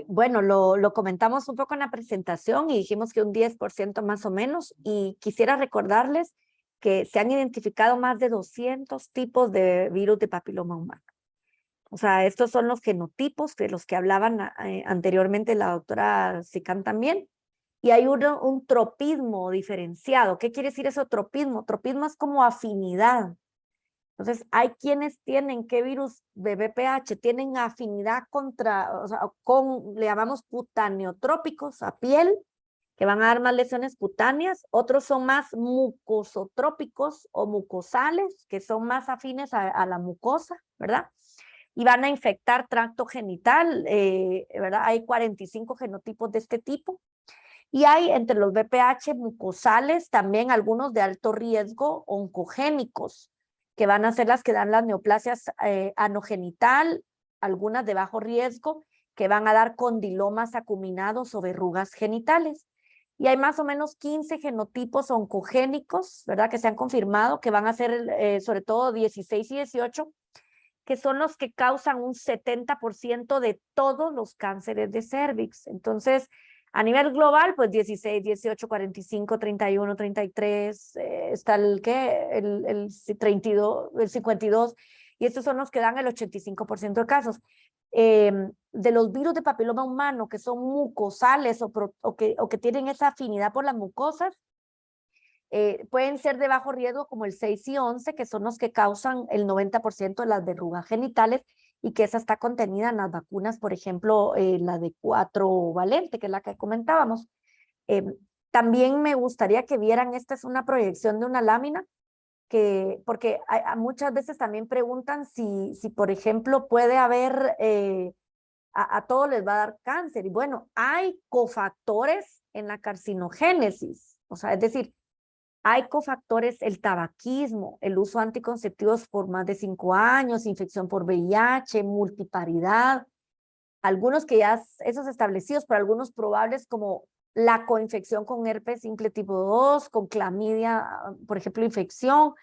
Bueno, lo comentamos un poco en la presentación y dijimos que un 10% más o menos, y quisiera recordarles que se han identificado más de 200 tipos de virus de papiloma humano. O sea, estos son los genotipos de los que hablaban anteriormente la doctora Sicán también. Y hay un tropismo diferenciado. ¿Qué quiere decir eso, tropismo? Tropismo es como afinidad. Entonces, hay quienes tienen, ¿qué virus de VPH? Tienen afinidad contra, o sea, le llamamos cutaneotrópicos a piel, que van a dar más lesiones cutáneas. Otros son más mucosotrópicos o mucosales, que son más afines a la mucosa, ¿verdad? Y van a infectar tracto genital, ¿verdad? Hay 45 genotipos de este tipo. Y hay entre los VPH mucosales también algunos de alto riesgo oncogénicos, que van a ser las que dan las neoplasias anogenital, algunas de bajo riesgo, que van a dar condilomas acuminados o verrugas genitales. Y hay más o menos 15 genotipos oncogénicos, ¿verdad? Que se han confirmado, que van a ser sobre todo 16 y 18, que son los que causan un 70% de todos los cánceres de cervix. Entonces, a nivel global, pues 16, 18, 45, 31, 33, está el 32, el 52, y estos son los que dan el 85% de casos. De los virus de papiloma humano que son mucosales o que tienen esa afinidad por las mucosas, pueden ser de bajo riesgo como el 6 y 11, que son los que causan el 90% de las verrugas genitales, y que esa está contenida en las vacunas, por ejemplo, la de 4 valente, que es la que comentábamos. También me gustaría que vieran, esta es una proyección de una lámina, porque muchas veces también preguntan si por ejemplo, puede haber, a todos les va a dar cáncer. Y bueno, hay cofactores en la carcinogénesis, o sea, es decir, hay cofactores, el tabaquismo, el uso de anticonceptivos por más de 5 años, infección por VIH, multiparidad, algunos que ya esos establecidos, pero algunos probables como la coinfección con herpes simple tipo 2, con clamidia, por ejemplo, infección,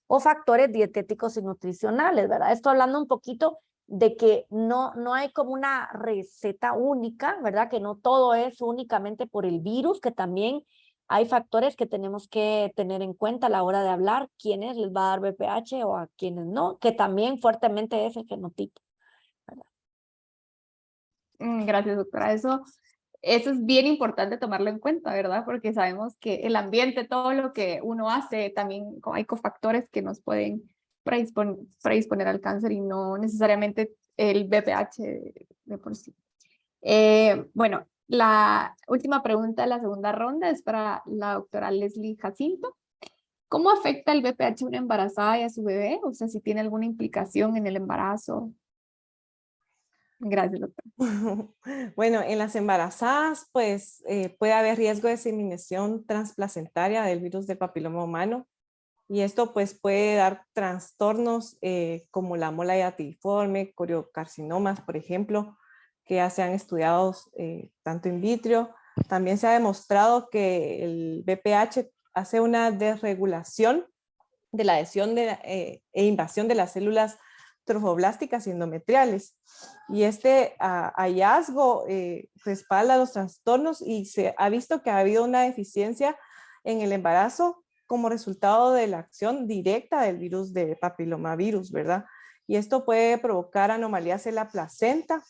o factores dietéticos y nutricionales, ¿verdad? Esto hablando un poquito de que no hay como una receta única, ¿verdad? Que no todo es únicamente por el virus, que también hay factores que tenemos que tener en cuenta a la hora de hablar, quiénes les va a dar VPH o a quienes no, que también fuertemente es el genotipo. Gracias, doctora. Eso es bien importante tomarlo en cuenta, ¿verdad? Porque sabemos que el ambiente, todo lo que uno hace, también hay cofactores que nos pueden predisponer al cáncer y no necesariamente el VPH de por sí. Bueno, la última pregunta de la segunda ronda es para la doctora Leslie Jacinto. ¿Cómo afecta el VPH a una embarazada y a su bebé? O sea, si tiene alguna implicación en el embarazo. Gracias, doctora. Bueno, en las embarazadas, pues puede haber riesgo de diseminación transplacentaria del virus del papiloma humano, y esto pues puede dar trastornos como la mola diatiforme, coriocarcinomas, por ejemplo, que ya se han estudiado tanto in vitro. También se ha demostrado que el VPH hace una desregulación de la adhesión e invasión de las células trofoblásticas y endometriales. Y este hallazgo respalda los trastornos y se ha visto que ha habido una deficiencia en el embarazo como resultado de la acción directa del virus de papilomavirus, ¿verdad? Y esto puede provocar anomalías en la placenta,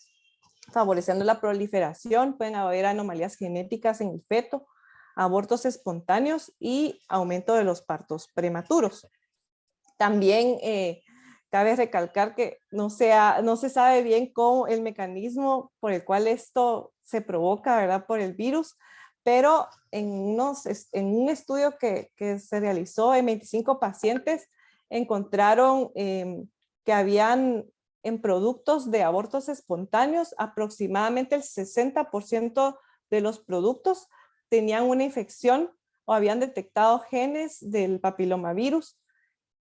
favoreciendo la proliferación. Pueden haber anomalías genéticas en el feto, abortos espontáneos y aumento de los partos prematuros. También cabe recalcar que no se sabe bien cómo el mecanismo por el cual esto se provoca, ¿verdad? Por el virus, pero en un estudio que se realizó en 25 pacientes, encontraron que habían en productos de abortos espontáneos, aproximadamente el 60% de los productos tenían una infección o habían detectado genes del papilomavirus.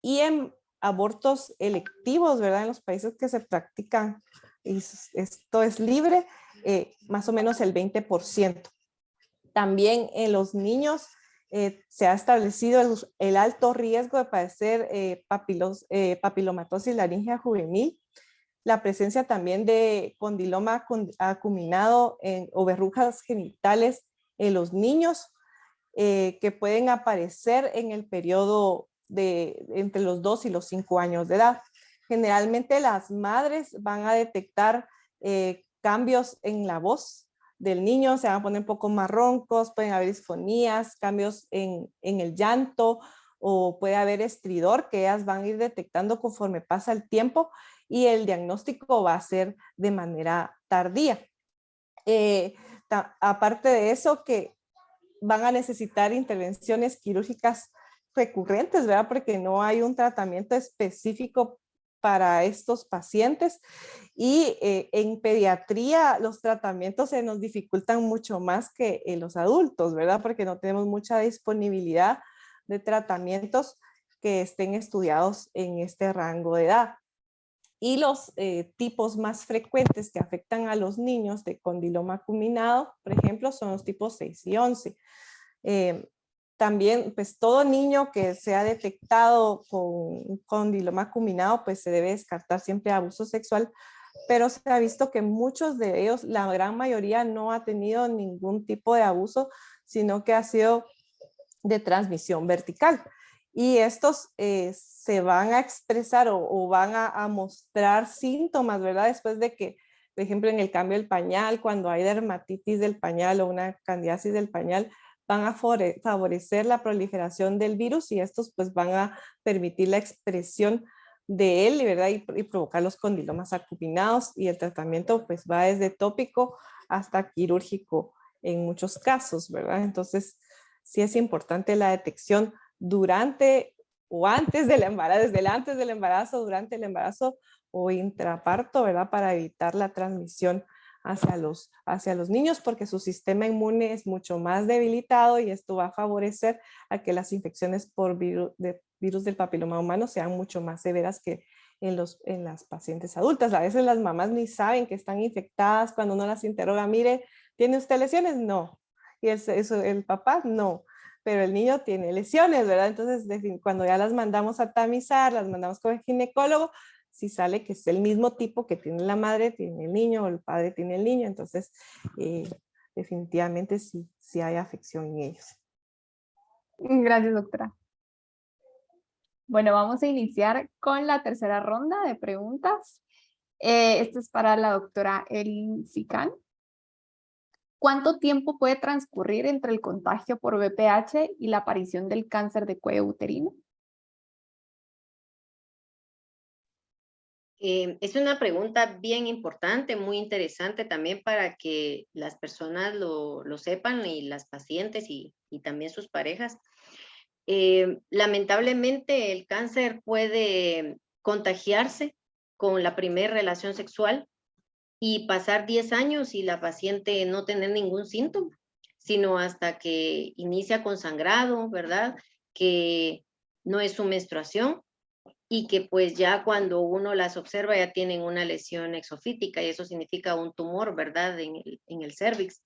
Y en abortos electivos, ¿verdad? En los países que se practican, y esto es libre, más o menos el 20%. También en los niños se ha establecido el alto riesgo de padecer papilomatosis laríngea juvenil, la presencia también de condiloma acuminado o verrugas genitales en los niños que pueden aparecer en el periodo de entre los 2 y los 5 años de edad. Generalmente las madres van a detectar cambios en la voz del niño, se van a poner un poco más roncos, pueden haber disfonías, cambios en el llanto, o puede haber estridor que ellas van a ir detectando conforme pasa el tiempo y el diagnóstico va a ser de manera tardía. Aparte de eso, que van a necesitar intervenciones quirúrgicas recurrentes, ¿verdad? Porque no hay un tratamiento específico para estos pacientes. Y en pediatría los tratamientos se nos dificultan mucho más que en los adultos, ¿verdad? Porque no tenemos mucha disponibilidad de tratamientos que estén estudiados en este rango de edad. Y los tipos más frecuentes que afectan a los niños de condiloma acuminado, por ejemplo, son los tipos 6 y 11. También, pues todo niño que sea detectado con condiloma acuminado, pues se debe descartar siempre abuso sexual, pero se ha visto que muchos de ellos, la gran mayoría, no ha tenido ningún tipo de abuso, sino que ha sido de transmisión vertical. Y estos se van a expresar o van a mostrar síntomas, ¿verdad? Después de que, por ejemplo, en el cambio del pañal, cuando hay dermatitis del pañal o una candidiasis del pañal, van a favorecer la proliferación del virus y estos pues van a permitir la expresión de él, ¿verdad? Y provocar los condilomas acuminados, y el tratamiento pues va desde tópico hasta quirúrgico en muchos casos, ¿verdad? Entonces, sí es importante la detección durante o antes del embarazo, desde el antes del embarazo, durante el embarazo o intraparto, ¿verdad? Para evitar la transmisión hacia los niños, porque su sistema inmune es mucho más debilitado y esto va a favorecer a que las infecciones por virus del papiloma humano sean mucho más severas que en las pacientes adultas. A veces las mamás ni saben que están infectadas cuando uno las interroga, mire, ¿tiene usted lesiones? No. Y el papá, no. Pero el niño tiene lesiones, ¿verdad? Entonces, cuando ya las mandamos a tamizar, las mandamos con el ginecólogo, si sale que es el mismo tipo que tiene la madre, tiene el niño, o el padre tiene el niño, entonces definitivamente sí hay afección en ellos. Gracias, doctora. Bueno, vamos a iniciar con la tercera ronda de preguntas. Esto es para la doctora Elin Sican. ¿Cuánto tiempo puede transcurrir entre el contagio por VPH y la aparición del cáncer de cuello uterino? Es una pregunta bien importante, muy interesante también para que las personas lo sepan, y las pacientes y también sus parejas. Lamentablemente el cáncer puede contagiarse con la primera relación sexual y pasar 10 años y la paciente no tener ningún síntoma, sino hasta que inicia con sangrado, ¿verdad? Que no es su menstruación, y que pues ya cuando uno las observa ya tienen una lesión exofítica, y eso significa un tumor, ¿verdad? En el cervix.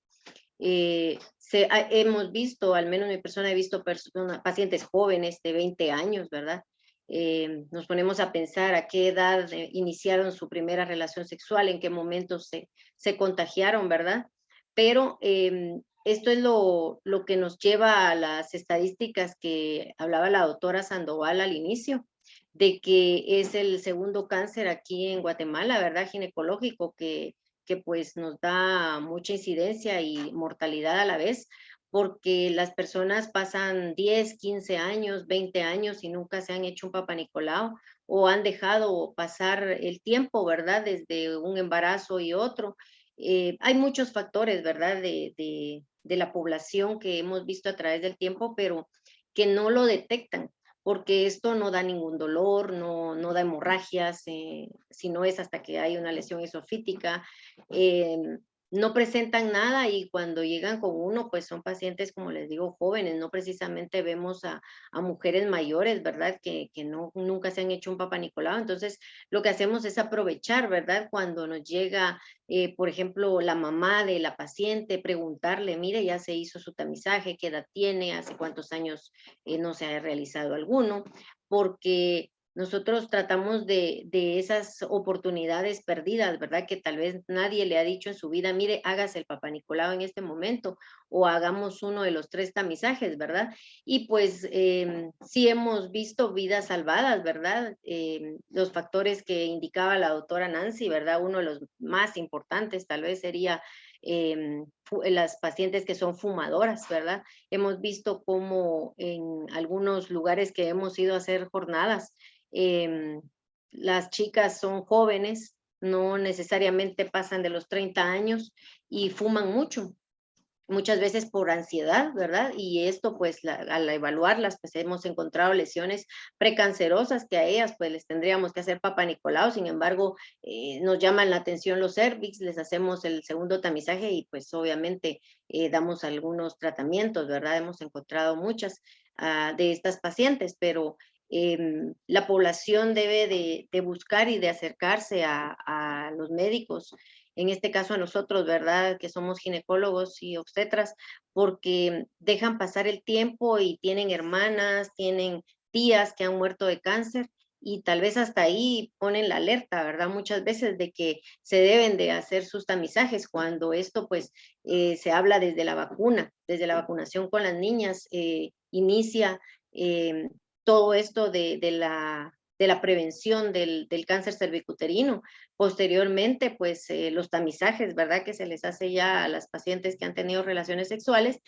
Hemos visto, al menos mi persona he visto pacientes jóvenes de 20 años, ¿verdad? nos ponemos a pensar a qué edad iniciaron su primera relación sexual, en qué momento se contagiaron, ¿verdad? Pero esto es lo que nos lleva a las estadísticas que hablaba la doctora Sandoval al inicio, de que es el segundo cáncer aquí en Guatemala, ¿verdad? Ginecológico, que pues nos da mucha incidencia y mortalidad a la vez, porque las personas pasan 10, 15 años, 20 años y nunca se han hecho un Papá Nicolau o han dejado pasar el tiempo, ¿verdad? Desde un embarazo y otro. Hay muchos factores, ¿verdad? De la población que hemos visto a través del tiempo, pero que no lo detectan, porque esto no da ningún dolor, no da hemorragias, si no es hasta que hay una lesión esofítica. No presentan nada y cuando llegan con uno, pues son pacientes, como les digo, jóvenes, no precisamente vemos a mujeres mayores, ¿verdad? Que no, nunca se han hecho un Papá Nicolau. Entonces, lo que hacemos es aprovechar, ¿verdad? Cuando nos llega, por ejemplo, la mamá de la paciente, preguntarle, mire, ya se hizo su tamizaje, qué edad tiene, hace cuántos años no se ha realizado alguno, porque nosotros tratamos de esas oportunidades perdidas, ¿verdad? Que tal vez nadie le ha dicho en su vida, mire, hágase el Papá Nicolau en este momento o hagamos uno de los 3 tamizajes, ¿verdad? Y pues sí hemos visto vidas salvadas, ¿verdad? Los factores que indicaba la doctora Nancy, ¿verdad? Uno de los más importantes tal vez sería las pacientes que son fumadoras, ¿verdad? Hemos visto cómo en algunos lugares que hemos ido a hacer jornadas, las chicas son jóvenes, no necesariamente pasan de los 30 años y fuman mucho, muchas veces por ansiedad, ¿verdad? Y esto pues al evaluarlas pues hemos encontrado lesiones precancerosas que a ellas pues les tendríamos que hacer Papá Nicolau, sin embargo nos llaman la atención los cervix, les hacemos el segundo tamizaje y pues obviamente damos algunos tratamientos, ¿verdad? Hemos encontrado muchas de estas pacientes, pero la población debe de buscar y de acercarse a los médicos, en este caso a nosotros, ¿verdad? Que somos ginecólogos y obstetras, porque dejan pasar el tiempo y tienen hermanas, tienen tías que han muerto de cáncer y tal vez hasta ahí ponen la alerta, ¿verdad? Muchas veces de que se deben de hacer sus tamizajes cuando esto pues se habla desde la vacunación con las niñas, inicia todo esto de la prevención del cáncer cervicuterino. Posteriormente, pues los tamizajes, ¿verdad? Que se les hace ya a las pacientes que han tenido relaciones sexuales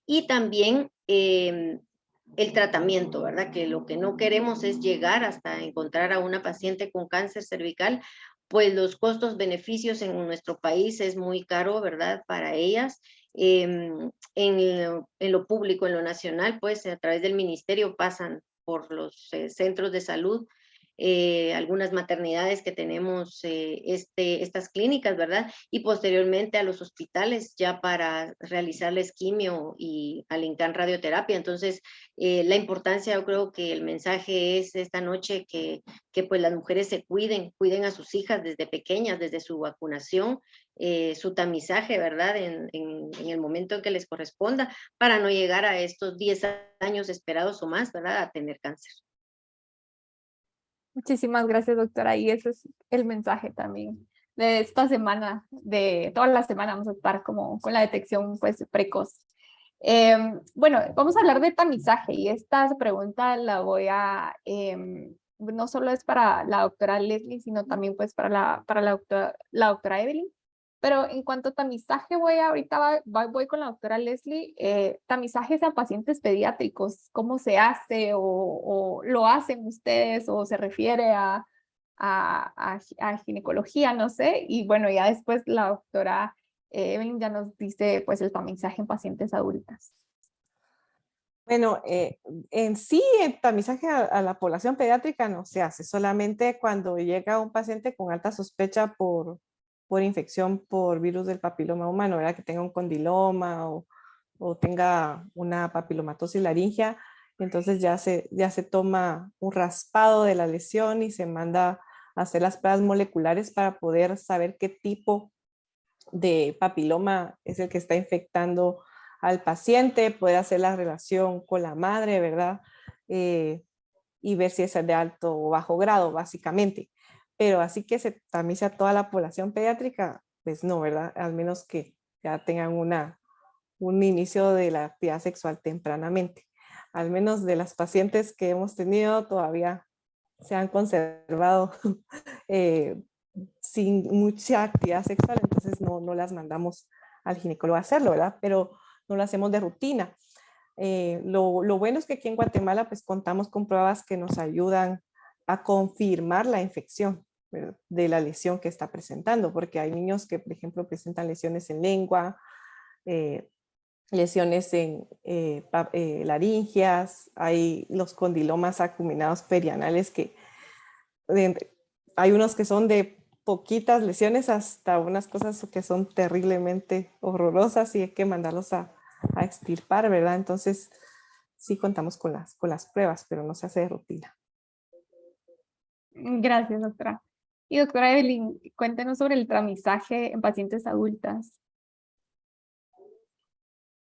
y también el tratamiento, ¿verdad? Que lo que no queremos es llegar hasta encontrar a una paciente con cáncer cervical, pues los costos-beneficios en nuestro país es muy caro, ¿verdad? Para ellas. En lo público, en lo nacional, pues a través del ministerio pasan por los centros de salud, algunas maternidades que tenemos estas clínicas, ¿verdad? Y posteriormente a los hospitales ya para realizarles quimio y al INCAN radioterapia. Entonces, la importancia, yo creo que el mensaje es esta noche que pues las mujeres se cuiden a sus hijas desde pequeñas, desde su vacunación, su tamizaje, ¿verdad? En el momento en que les corresponda, para no llegar a estos 10 años esperados o más, ¿verdad? A tener cáncer. Muchísimas gracias, doctora. Y ese es el mensaje también de esta semana, de toda la semana vamos a estar como con la detección pues precoz. Bueno, vamos a hablar de tamizaje y esta pregunta la voy a, no solo es para la doctora Leslie, sino también pues para la doctora Evelyn. Pero en cuanto a tamizaje, voy con la doctora Leslie. Tamizajes a pacientes pediátricos, ¿cómo se hace o lo hacen ustedes o se refiere a ginecología? No sé. Y bueno, ya después la doctora Evelyn ya nos dice pues el tamizaje en pacientes adultas. Bueno, en sí el tamizaje a la población pediátrica no se hace, solamente cuando llega un paciente con alta sospecha por infección por virus del papiloma humano, ¿verdad? Que tenga un condiloma o tenga una papilomatosis laringea, entonces ya se toma un raspado de la lesión y se manda a hacer las pruebas moleculares para poder saber qué tipo de papiloma es el que está infectando al paciente, poder hacer la relación con la madre, ¿verdad? y ver si es de alto o bajo grado, básicamente. Pero así que se tamice a toda la población pediátrica, pues no, ¿verdad? Al menos que ya tengan un inicio de la actividad sexual tempranamente. Al menos de las pacientes que hemos tenido todavía se han conservado sin mucha actividad sexual, entonces no las mandamos al ginecólogo a hacerlo, ¿verdad? Pero no lo hacemos de rutina. Lo bueno es que aquí en Guatemala pues contamos con pruebas que nos ayudan a confirmar la infección, ¿verdad?, de la lesión que está presentando, porque hay niños que, por ejemplo, presentan lesiones en lengua, lesiones en laringias, hay los condilomas acuminados perianales que hay unos que son de poquitas lesiones hasta unas cosas que son terriblemente horrorosas y hay que mandarlos a extirpar, ¿verdad? Entonces, sí contamos con las pruebas, pero no se hace de rutina. Gracias, doctora. Y doctora Evelyn, cuéntenos sobre el tamizaje en pacientes adultas.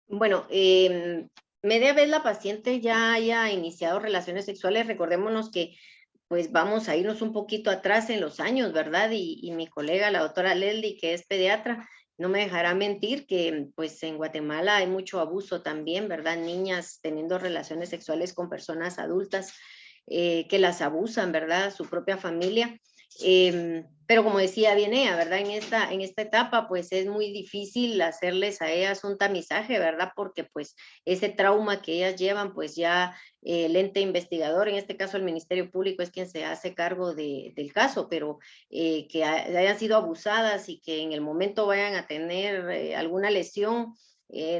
Bueno, media vez la paciente ya haya iniciado relaciones sexuales, recordémonos que pues vamos a irnos un poquito atrás en los años, ¿verdad? Y mi colega, la doctora Leslie, que es pediatra, no me dejará mentir que pues en Guatemala hay mucho abuso también, ¿verdad? Niñas teniendo relaciones sexuales con personas adultas que las abusan, ¿verdad? Su propia familia. Pero como decía bien ella, ¿verdad? En esta etapa, pues es muy difícil hacerles a ellas un tamizaje, ¿verdad? Porque pues ese trauma que ellas llevan, pues ya el ente investigador, en este caso el Ministerio Público, es quien se hace cargo del caso, pero que hayan sido abusadas y que en el momento vayan a tener alguna lesión,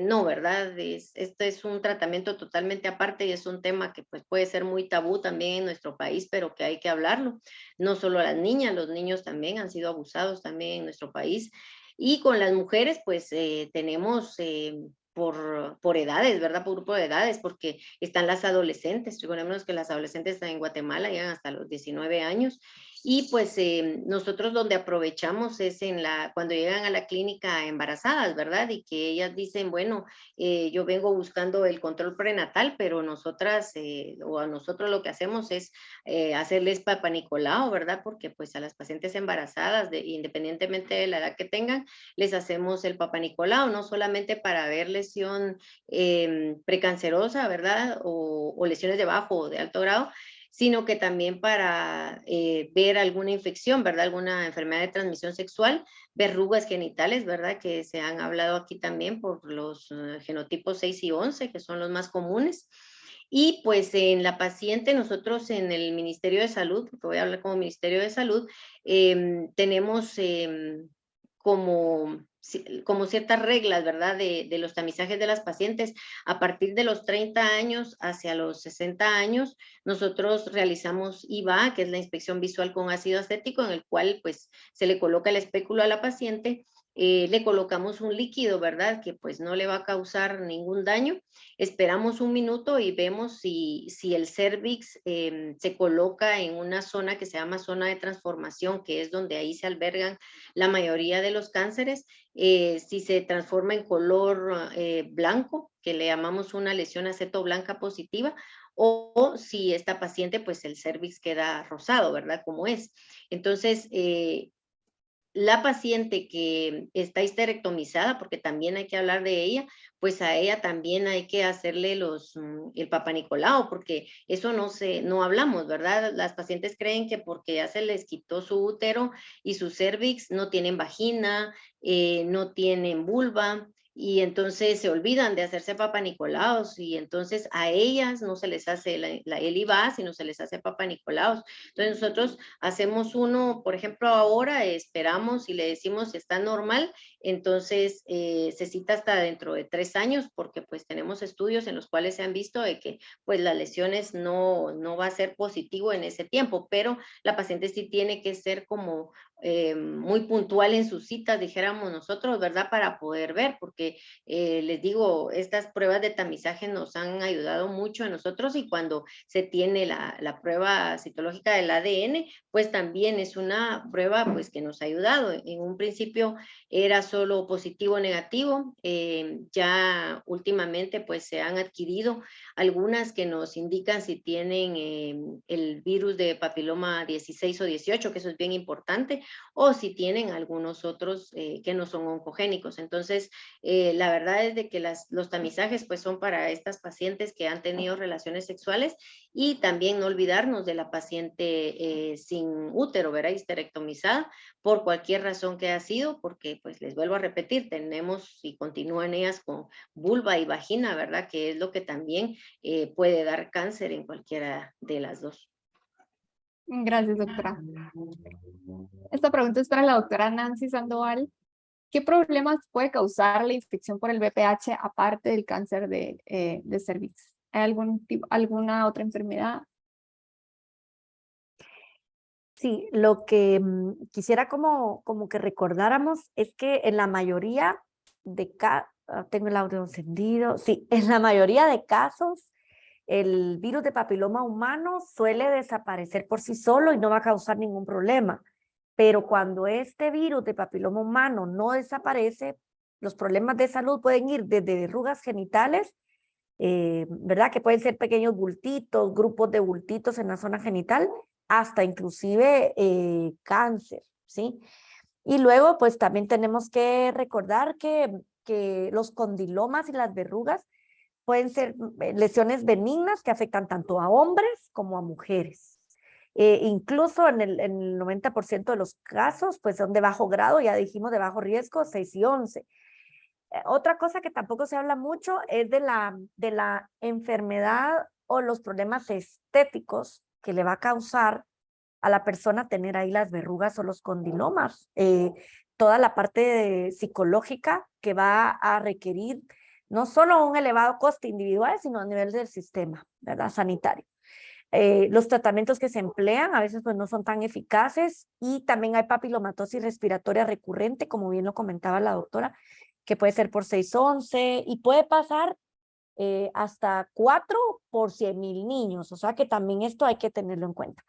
no, ¿verdad? Este es un tratamiento totalmente aparte y es un tema que pues puede ser muy tabú también en nuestro país, pero que hay que hablarlo. No solo las niñas, los niños también han sido abusados también en nuestro país. Y con las mujeres, pues tenemos por edades, ¿verdad? Por grupo de edades, porque están las adolescentes. Recordemos que las adolescentes en Guatemala llegan hasta los 19 años. Y pues nosotros donde aprovechamos es cuando llegan a la clínica embarazadas, ¿verdad? Y que ellas dicen, bueno, yo vengo buscando el control prenatal, pero nosotras o a nosotros lo que hacemos es hacerles Papa Nicolau, ¿verdad? Porque pues a las pacientes embarazadas, independientemente de la edad que tengan, les hacemos el Papa Nicolau, no solamente para ver lesión precancerosa, ¿verdad? O lesiones de bajo o de alto grado, sino que también para ver alguna infección, ¿verdad? Alguna enfermedad de transmisión sexual, verrugas genitales, ¿verdad? Que se han hablado aquí también por los genotipos 6 y 11, que son los más comunes. Y pues en la paciente, nosotros en el Ministerio de Salud, porque voy a hablar como Ministerio de Salud, tenemos como ciertas reglas, ¿verdad? De los tamizajes de las pacientes. A partir de los 30 años hacia los 60 años, nosotros realizamos IVA, que es la inspección visual con ácido acético, en el cual pues se le coloca el espéculo a la paciente, le colocamos un líquido, ¿verdad? Que pues no le va a causar ningún daño. Esperamos un minuto y vemos si el cervix se coloca en una zona que se llama zona de transformación, que es donde ahí se albergan la mayoría de los cánceres. Si se transforma en color blanco, que le llamamos una lesión acetoblanca positiva, o si esta paciente, pues el cervix queda rosado, ¿verdad? Como es. Entonces, la paciente que está histerectomizada, porque también hay que hablar de ella, pues a ella también hay que hacerle el Papa Nicolau, porque eso no hablamos, ¿verdad? Las pacientes creen que porque ya se les quitó su útero y su cervix, no tienen vagina, no tienen vulva, y entonces se olvidan de hacerse Papa Nicolaos, y entonces a ellas no se les hace el IVA, sino se les hace Papa Nicolaos. Entonces nosotros hacemos uno, por ejemplo, ahora esperamos y le decimos si está normal, entonces se cita hasta dentro de 3 años, porque pues tenemos estudios en los cuales se han visto de que pues las lesiones no va a ser positivo en ese tiempo, pero la paciente sí tiene que ser como muy puntual en sus citas, dijéramos nosotros, ¿verdad? Para poder ver, porque les digo, estas pruebas de tamizaje nos han ayudado mucho a nosotros y cuando se tiene la prueba citológica del ADN, pues también es una prueba pues que nos ha ayudado. En un principio era solo positivo o negativo, ya últimamente pues se han adquirido algunas que nos indican si tienen el virus de papiloma 16 o 18, que eso es bien importante, o si tienen algunos otros que no son oncogénicos. Entonces, la verdad es de que los tamizajes pues son para estas pacientes que han tenido relaciones sexuales y también no olvidarnos de la paciente sin útero, ¿verdad? Histerectomizada, por cualquier razón que ha sido, porque pues les vuelvo a repetir, tenemos y continúan ellas con vulva y vagina, ¿verdad? Que es lo que también puede dar cáncer en cualquiera de las dos. Gracias, doctora. Esta pregunta es para la doctora Nancy Sandoval. ¿Qué problemas puede causar la infección por el VPH aparte del cáncer de cervix? ¿Hay alguna otra enfermedad? Sí, lo que quisiera como que recordáramos es que en la mayoría de casos, tengo el audio encendido, sí, en la mayoría de casos el virus de papiloma humano suele desaparecer por sí solo y no va a causar ningún problema. Pero cuando este virus de papiloma humano no desaparece, los problemas de salud pueden ir desde verrugas genitales, ¿verdad? Que pueden ser pequeños bultitos, grupos de bultitos en la zona genital, hasta inclusive cáncer, ¿sí? Y luego, pues también tenemos que recordar que los condilomas y las verrugas pueden ser lesiones benignas que afectan tanto a hombres como a mujeres. Incluso en el 90% de los casos, pues son de bajo grado, ya dijimos de bajo riesgo, 6 y 11. Otra cosa que tampoco se habla mucho es de la enfermedad o los problemas estéticos que le va a causar a la persona tener ahí las verrugas o los condilomas. Toda la parte psicológica que va a requerir no solo un elevado coste individual, sino a nivel del sistema, ¿verdad? Sanitario. Los tratamientos que se emplean a veces pues no son tan eficaces y también hay papilomatosis respiratoria recurrente, como bien lo comentaba la doctora, que puede ser por 611 y puede pasar hasta 4 por 100,000 niños, o sea que también esto hay que tenerlo en cuenta.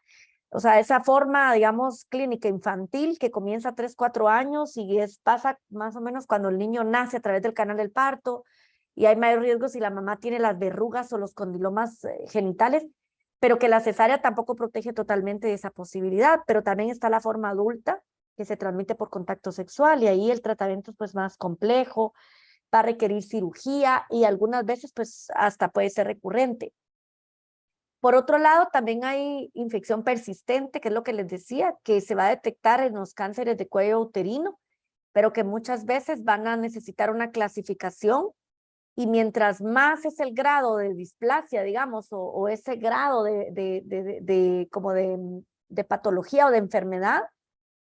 O sea, esa forma, digamos, clínica infantil que comienza a 3, 4 años y pasa más o menos cuando el niño nace a través del canal del parto y hay mayor riesgo si la mamá tiene las verrugas o los condilomas genitales, pero que la cesárea tampoco protege totalmente de esa posibilidad, pero también está la forma adulta que se transmite por contacto sexual y ahí el tratamiento es pues más complejo, va a requerir cirugía y algunas veces pues hasta puede ser recurrente. Por otro lado, también hay infección persistente, que es lo que les decía, que se va a detectar en los cánceres de cuello uterino, pero que muchas veces van a necesitar una clasificación y mientras más es el grado de displasia, digamos, o ese grado de patología o de enfermedad,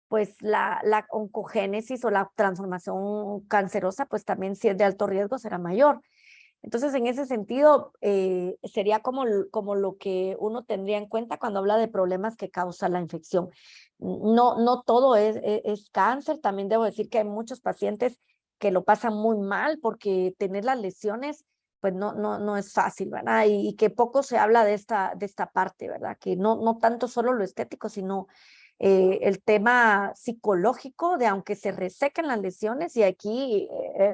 pues la oncogénesis o la transformación cancerosa, pues también si es de alto riesgo será mayor. Entonces, en ese sentido, sería como lo que uno tendría en cuenta cuando habla de problemas que causa la infección. No todo es cáncer, también debo decir que hay muchos pacientes que lo pasan muy mal porque tener las lesiones, pues no es fácil, ¿verdad? Y que poco se habla de esta parte, ¿verdad? Que no tanto solo lo estético, sino el tema psicológico de aunque se resequen las lesiones, y aquí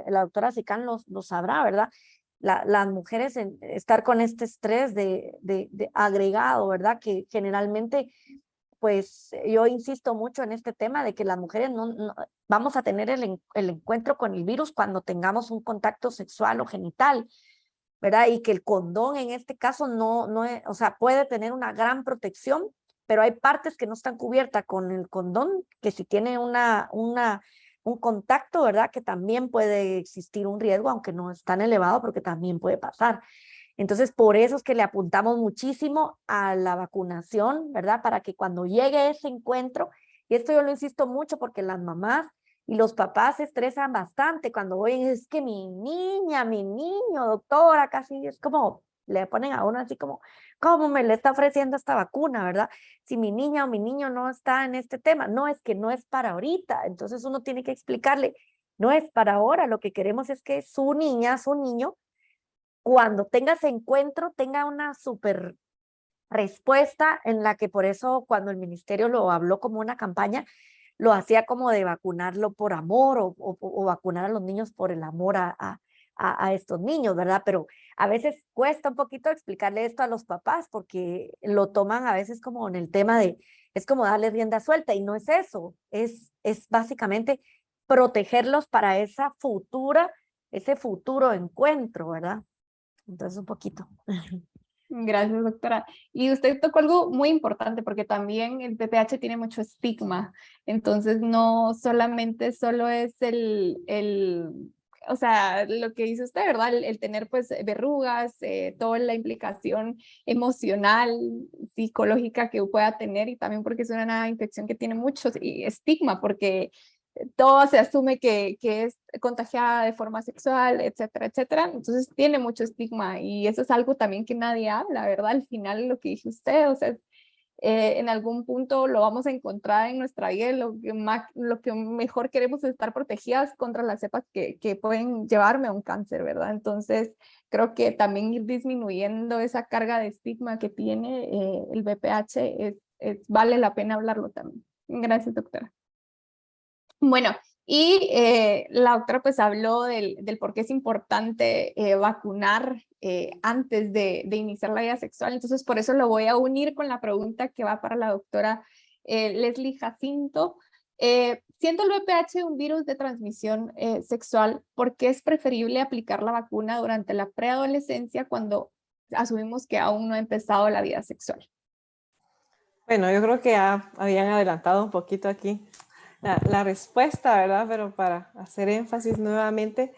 la doctora Sicán lo sabrá, ¿verdad? Las mujeres estar con este estrés de agregado, ¿verdad? Que generalmente, pues yo insisto mucho en este tema de que las mujeres no vamos a tener el encuentro con el virus cuando tengamos un contacto sexual o genital, ¿verdad? Y que el condón en este caso o sea, puede tener una gran protección, pero hay partes que no están cubiertas con el condón, que si tiene un contacto, ¿verdad? Que también puede existir un riesgo, aunque no es tan elevado, porque también puede pasar. Entonces, por eso es que le apuntamos muchísimo a la vacunación, ¿verdad? Para que cuando llegue ese encuentro, y esto yo lo insisto mucho porque las mamás y los papás se estresan bastante cuando oyen, es que mi niña, mi niño, doctora, casi es como le ponen a uno así como, ¿cómo me le está ofreciendo esta vacuna, verdad? Si mi niña o mi niño no está en este tema, no, es que no es para ahorita, entonces uno tiene que explicarle, no es para ahora, lo que queremos es que su niña, su niño, cuando tenga ese encuentro, tenga una súper respuesta en la que por eso cuando el ministerio lo habló como una campaña, lo hacía como de vacunarlo por amor o vacunar a los niños por el amor a estos niños, ¿verdad? Pero a veces cuesta un poquito explicarle esto a los papás porque lo toman a veces como en el tema de, es como darle rienda suelta y no es eso, es básicamente protegerlos para ese futuro encuentro, ¿verdad? Entonces un poquito. Gracias, doctora. Y usted tocó algo muy importante porque también el PPH tiene mucho estigma. Entonces, no solamente solo es o sea, lo que dice usted, ¿verdad? El tener pues verrugas, toda la implicación emocional, psicológica que pueda tener y también porque es una infección que tiene mucho estigma porque todo se asume que es contagiada de forma sexual, etcétera, etcétera. Entonces tiene mucho estigma y eso es algo también que nadie habla, ¿verdad? Al final lo que dice usted, o sea, en algún punto lo vamos a encontrar en nuestra vida, lo que mejor queremos es estar protegidas contra las cepas que pueden llevarme a un cáncer, ¿verdad? Entonces creo que también ir disminuyendo esa carga de estigma que tiene el BPH vale la pena hablarlo también. Gracias, doctora. Bueno, y la doctora pues habló del por qué es importante vacunar antes de iniciar la vida sexual, entonces por eso lo voy a unir con la pregunta que va para la doctora Leslie Jacinto. Siendo el VPH un virus de transmisión sexual, ¿por qué es preferible aplicar la vacuna durante la preadolescencia cuando asumimos que aún no ha empezado la vida sexual? Bueno, yo creo que ya habían adelantado un poquito aquí la respuesta, ¿verdad? Pero para hacer énfasis nuevamente,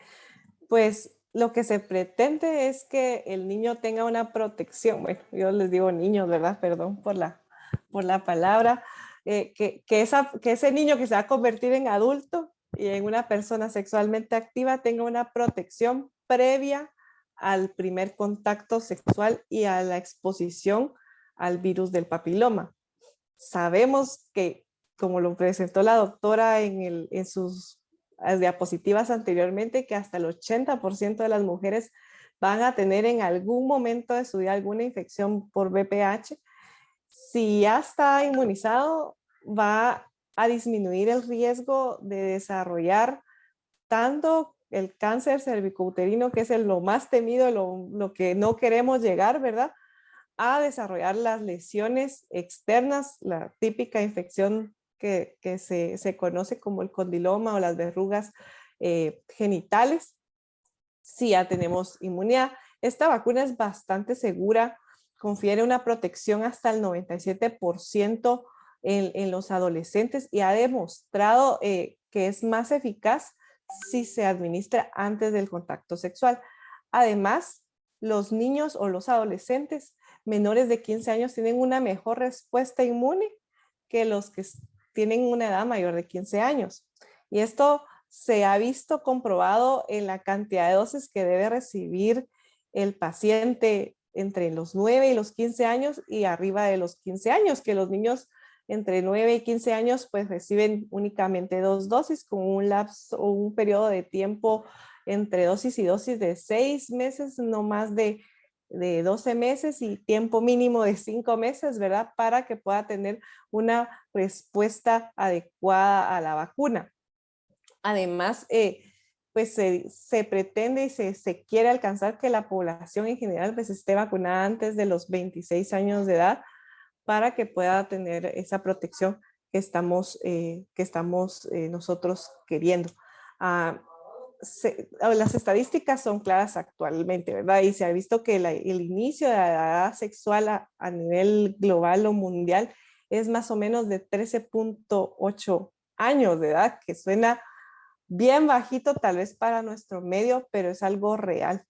pues lo que se pretende es que el niño tenga una protección. Bueno, yo les digo niños, ¿verdad? Perdón por la palabra. Que ese niño que se va a convertir en adulto y en una persona sexualmente activa tenga una protección previa al primer contacto sexual y a la exposición al virus del papiloma. Sabemos que, como lo presentó la doctora en sus diapositivas anteriormente, que hasta el 80% de las mujeres van a tener en algún momento de su vida alguna infección por VPH. Si ya está inmunizado, va a disminuir el riesgo de desarrollar tanto el cáncer cervicouterino, que es lo más temido, lo que no queremos llegar, ¿verdad?, a desarrollar las lesiones externas, la típica infección que se conoce como el condiloma o las verrugas genitales, si ya tenemos inmunidad. Esta vacuna es bastante segura, confiere una protección hasta el 97% en los adolescentes y ha demostrado que es más eficaz si se administra antes del contacto sexual. Además, los niños o los adolescentes menores de 15 años tienen una mejor respuesta inmune que los que tienen una edad mayor de 15 años. Y esto se ha visto comprobado en la cantidad de dosis que debe recibir el paciente entre los 9 y los 15 años y arriba de los 15 años, que los niños entre 9 y 15 años pues reciben únicamente 2 dosis con un lapso o un periodo de tiempo entre dosis y dosis de 6 meses, no más de 12 meses y tiempo mínimo de 5 meses, ¿verdad? Para que pueda tener una respuesta adecuada a la vacuna. Además, pues se pretende y se quiere alcanzar que la población en general pues esté vacunada antes de los 26 años de edad para que pueda tener esa protección que estamos nosotros queriendo. Las estadísticas son claras actualmente, ¿verdad? Y se ha visto que el inicio de la edad sexual a nivel global o mundial es más o menos de 13.8 años de edad, que suena bien bajito tal vez para nuestro medio, pero es algo real.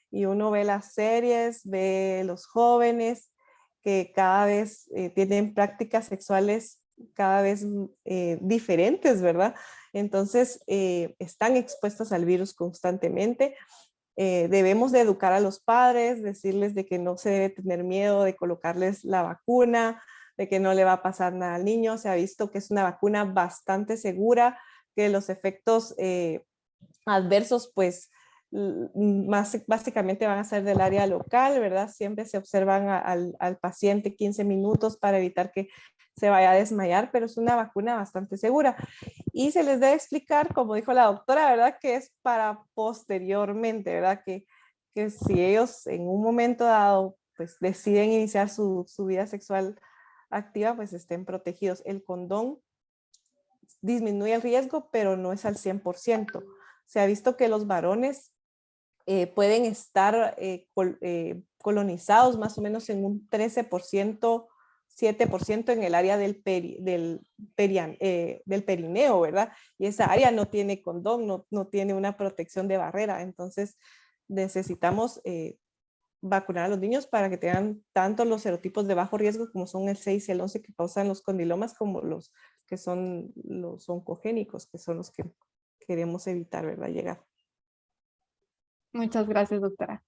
Y uno ve las series, ve los jóvenes que cada vez tienen prácticas sexuales cada vez diferentes, ¿verdad? Entonces, están expuestos al virus constantemente Debemos de educar a los padres, decirles de que no se debe tener miedo de colocarles la vacuna, de que no le va a pasar nada al niño. Se ha visto que es una vacuna bastante segura, que los efectos adversos pues básicamente van a ser del área local, ¿verdad? Siempre se observan al paciente 15 minutos para evitar que se vaya a desmayar, pero es una vacuna bastante segura. Y se les debe explicar, como dijo la doctora, ¿verdad? Que es para posteriormente, ¿verdad? Que si ellos en un momento dado pues deciden iniciar su vida sexual activa, pues estén protegidos. El condón disminuye el riesgo, pero no es al 100%. Se ha visto que los varones pueden estar colonizados más o menos en un 13%, 7% en el área del perineo, ¿verdad? Y esa área no tiene condón, no tiene una protección de barrera. Entonces necesitamos vacunar a los niños para que tengan tanto los serotipos de bajo riesgo como son el 6 y el 11 que causan los condilomas, como los que son los oncogénicos, que son los que queremos evitar, ¿verdad? Llegar. Muchas gracias, doctora.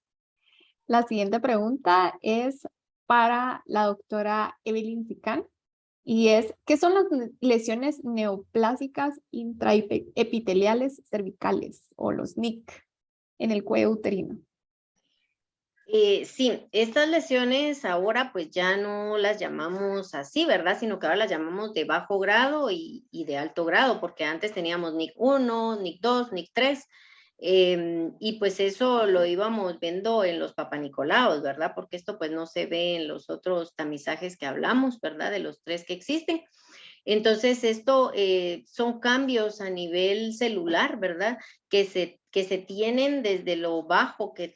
La siguiente pregunta es para la doctora Evelyn Sicán y es, ¿qué son las lesiones neoplásicas intraepiteliales cervicales o los NIC en el cuello uterino? Sí, estas lesiones ahora pues ya no las llamamos así, ¿verdad? Sino que ahora las llamamos de bajo grado y de alto grado, porque antes teníamos NIC 1, NIC 2, NIC 3, y pues eso lo íbamos viendo en los papanicolaos, ¿verdad? Porque esto pues no se ve en los otros tamizajes que hablamos, ¿verdad? De los 3 que existen. Entonces, esto son cambios a nivel celular, ¿verdad? Que se tienen desde lo bajo que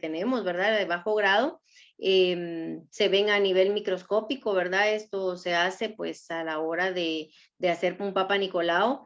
tenemos, ¿verdad? De bajo grado, se ven a nivel microscópico, ¿verdad? Esto se hace pues a la hora de hacer un Papa Nicolau,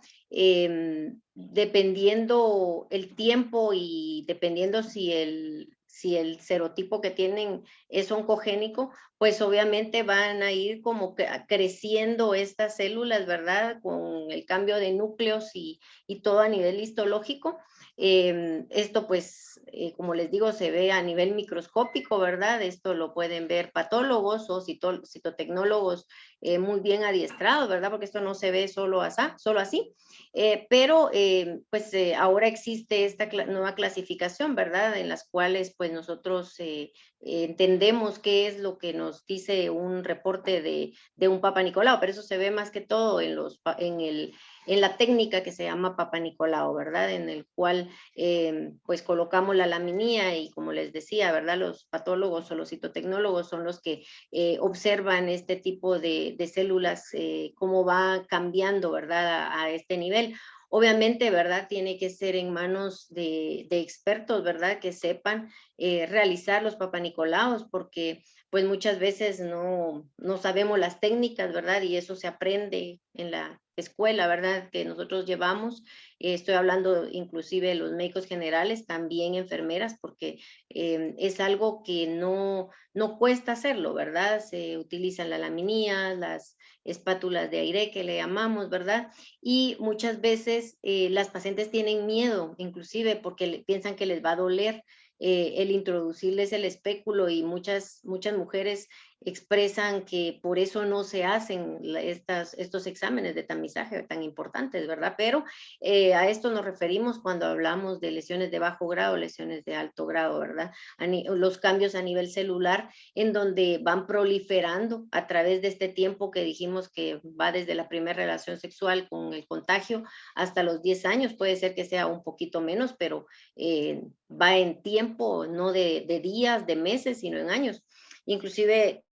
dependiendo el tiempo y dependiendo si el serotipo que tienen es oncogénico, pues obviamente van a ir como que creciendo estas células, ¿verdad? Con el cambio de núcleos y todo a nivel histológico. Esto pues, como les digo, se ve a nivel microscópico, ¿verdad? Esto lo pueden ver patólogos o citotecnólogos muy bien adiestrados, ¿verdad? Porque esto no se ve solo así. Pero pues ahora existe esta nueva clasificación, ¿verdad? En las cuales pues nosotros entendemos qué es lo que nos dice un reporte de un Papa Nicolau, pero eso se ve más que todo en la técnica que se llama Papa Nicolau, ¿verdad? En el cual pues colocamos la laminía y como les decía, ¿verdad? Los patólogos o los citotecnólogos son los que observan este tipo de células, cómo va cambiando, ¿verdad? A este nivel. Obviamente, ¿verdad? Tiene que ser en manos de expertos, ¿verdad? Que sepan realizar los papanicolaos, porque pues muchas veces no sabemos las técnicas, ¿verdad? Y eso se aprende en la escuela, ¿verdad? Que nosotros llevamos. Estoy hablando inclusive de los médicos generales, también enfermeras, porque es algo que no cuesta hacerlo, ¿verdad? Se utilizan la laminía, las espátulas de aire que le llamamos, ¿verdad? Y muchas veces las pacientes tienen miedo, inclusive porque piensan que les va a doler el introducirles el espéculo y muchas mujeres expresan que por eso no se hacen estos exámenes de tamizaje tan importantes, ¿verdad? Pero a esto nos referimos cuando hablamos de lesiones de bajo grado, lesiones de alto grado, ¿verdad? Los cambios a nivel celular en donde van proliferando a través de este tiempo que dijimos que va desde la primera relación sexual con el contagio hasta los 10 años, puede ser que sea un poquito menos, pero va en tiempo, no de días, de meses, sino en años. Inclusive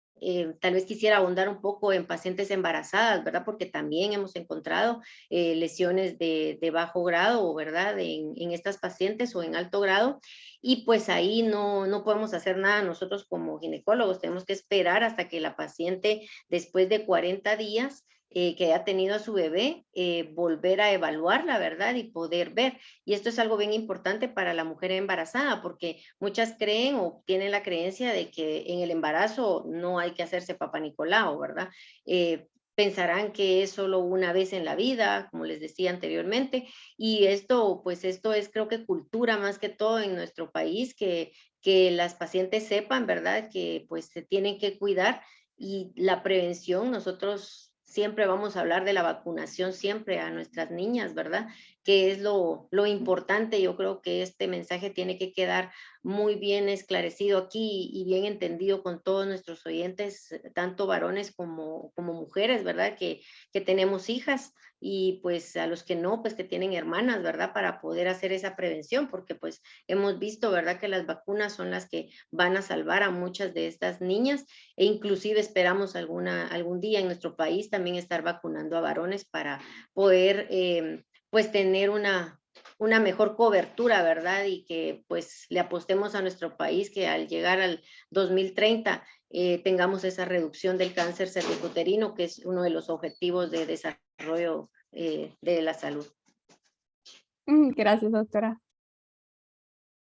tal vez quisiera ahondar un poco en pacientes embarazadas, ¿verdad? Porque también hemos encontrado lesiones de bajo grado, ¿verdad? En estas pacientes o en alto grado. Y pues ahí no podemos hacer nada nosotros como ginecólogos. Tenemos que esperar hasta que la paciente, después de 40 días, que haya tenido a su bebé, volver a evaluarla, ¿verdad? Y poder ver. Y esto es algo bien importante para la mujer embarazada, porque muchas creen o tienen la creencia de que en el embarazo no hay que hacerse Papa Nicolau, ¿verdad? pensarán que es solo una vez en la vida, como les decía anteriormente, y esto, pues esto es creo que cultura más que todo en nuestro país, que las pacientes sepan, ¿verdad? Que pues se tienen que cuidar y la prevención, nosotros siempre vamos a hablar de la vacunación siempre a nuestras niñas, ¿verdad? Que es lo importante. Yo creo que este mensaje tiene que quedar muy bien esclarecido aquí y bien entendido con todos nuestros oyentes, tanto varones como mujeres, ¿verdad? Que tenemos hijas y pues a los que no, pues que tienen hermanas, ¿verdad? Para poder hacer esa prevención, porque pues hemos visto, ¿verdad? Que las vacunas son las que van a salvar a muchas de estas niñas e inclusive esperamos algún día en nuestro país también estar vacunando a varones para poder pues tener una mejor cobertura, ¿verdad? Y que pues le apostemos a nuestro país que al llegar al 2030 tengamos esa reducción del cáncer cervicuterino, que es uno de los objetivos de desarrollo de la salud. Gracias, doctora.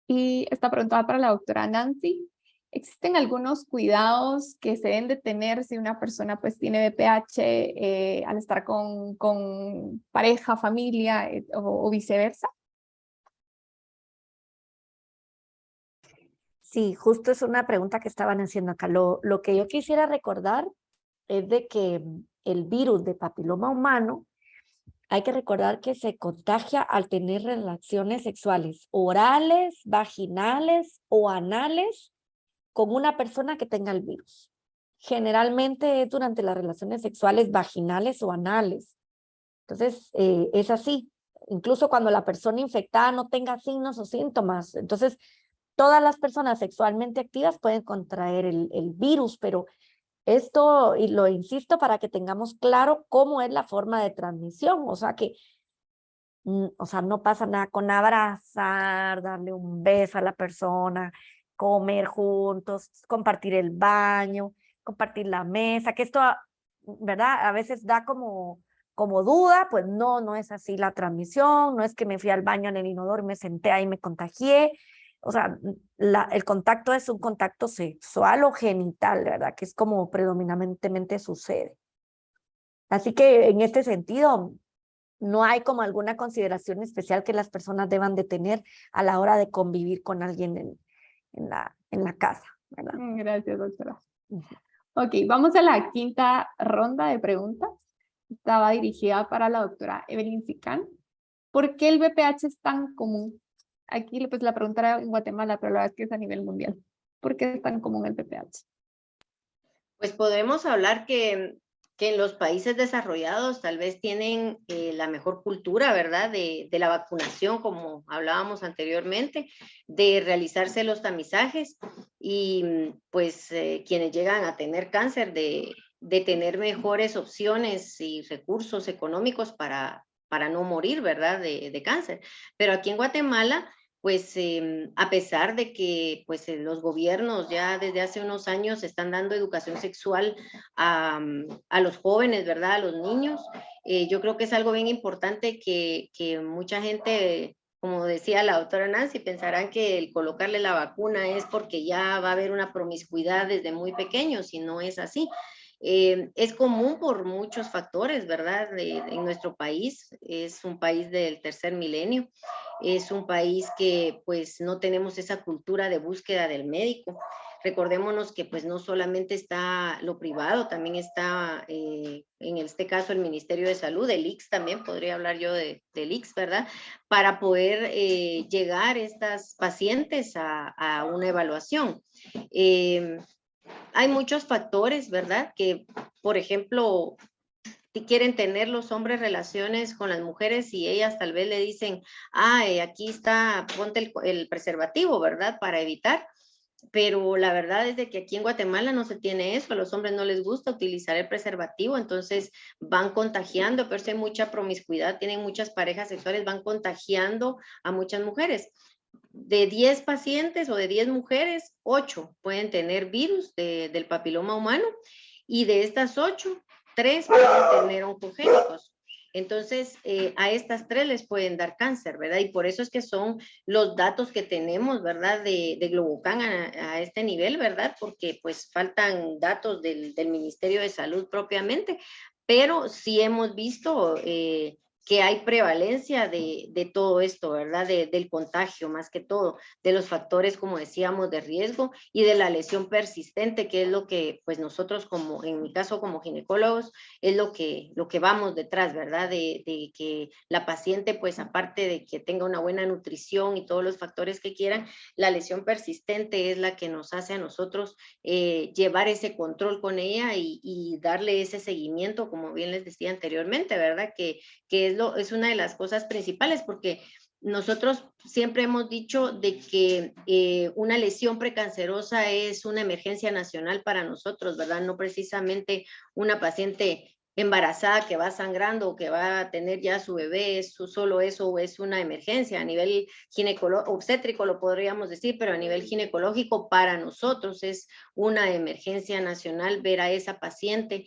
Y esta pregunta va para la doctora Nancy. ¿Existen algunos cuidados que se deben de tener si una persona pues tiene VPH al estar con pareja, familia o viceversa? Sí, justo es una pregunta que estaban haciendo acá. Lo que yo quisiera recordar es de que el virus de papiloma humano, hay que recordar que se contagia al tener relaciones sexuales orales, vaginales o anales con una persona que tenga el virus. Generalmente es durante las relaciones sexuales vaginales o anales. Entonces, es así. Incluso cuando la persona infectada no tenga signos o síntomas. Entonces, todas las personas sexualmente activas pueden contraer el virus, pero esto, y lo insisto para que tengamos claro cómo es la forma de transmisión, o sea que, o sea, no pasa nada con abrazar, darle un beso a la persona, comer juntos, compartir el baño, compartir la mesa, que esto, ¿verdad? A veces da como duda, pues no, no es así la transmisión, no es que me fui al baño en el inodoro y me senté ahí y me contagié. O sea, el contacto es un contacto sexual o genital, ¿verdad? Que es como predominantemente sucede. Así que en este sentido, no hay como alguna consideración especial que las personas deban de tener a la hora de convivir con alguien en la casa, ¿verdad? Gracias, doctora. Ok, vamos a la quinta ronda de preguntas. Estaba dirigida para la doctora Evelyn Sicán. ¿Por qué el VPH es tan común? Aquí pues la pregunta era en Guatemala, pero la verdad es que es a nivel mundial. ¿Por qué es tan común el VPH? Pues podemos hablar que en los países desarrollados tal vez tienen la mejor cultura, ¿verdad? De la vacunación, como hablábamos anteriormente, de realizarse los tamizajes y pues quienes llegan a tener cáncer, de tener mejores opciones y recursos económicos para no morir, ¿verdad? De cáncer. Pero aquí en Guatemala pues a pesar de que pues los gobiernos ya desde hace unos años están dando educación sexual a los jóvenes, ¿verdad? A los niños, yo creo que es algo bien importante que mucha gente, como decía la doctora Nancy, pensarán que el colocarle la vacuna es porque ya va a haber una promiscuidad desde muy pequeños y no es así. Es común por muchos factores, ¿verdad? En nuestro país, es un país del tercer milenio, es un país que pues no tenemos esa cultura de búsqueda del médico. Recordémonos que pues no solamente está lo privado, también está en este caso el Ministerio de Salud, el IX también, podría hablar yo del IX, ¿verdad? Para poder llegar estas pacientes a una evaluación. Hay muchos factores, ¿verdad? Que, por ejemplo, si quieren tener los hombres relaciones con las mujeres y ellas tal vez le dicen, aquí está, ponte el preservativo, ¿verdad? Para evitar. Pero la verdad es de que aquí en Guatemala no se tiene eso, a los hombres no les gusta utilizar el preservativo, entonces van contagiando, pero si hay mucha promiscuidad, tienen muchas parejas sexuales, van contagiando a muchas mujeres. De 10 pacientes o de 10 mujeres, 8 pueden tener virus del papiloma humano y de estas 8, 3 pueden tener oncogénicos. Entonces, a estas 3 les pueden dar cáncer, ¿verdad? Y por eso es que son los datos que tenemos, ¿verdad? De Globocan a este nivel, ¿verdad? Porque pues faltan datos del Ministerio de Salud propiamente, pero sí hemos visto que hay prevalencia de todo esto, ¿verdad? Del contagio más que todo, de los factores, como decíamos, de riesgo y de la lesión persistente, que es lo que, pues nosotros como, en mi caso como ginecólogos, es lo que vamos detrás, ¿verdad? De que la paciente, pues aparte de que tenga una buena nutrición y todos los factores que quieran, la lesión persistente es la que nos hace a nosotros llevar ese control con ella y darle ese seguimiento, como bien les decía anteriormente, ¿verdad? Que es una de las cosas principales, porque nosotros siempre hemos dicho de que una lesión precancerosa es una emergencia nacional para nosotros, ¿verdad? No precisamente una paciente embarazada que va sangrando o que va a tener ya su bebé, solo eso es una emergencia. A nivel obstétrico lo podríamos decir, pero a nivel ginecológico para nosotros es una emergencia nacional ver a esa paciente,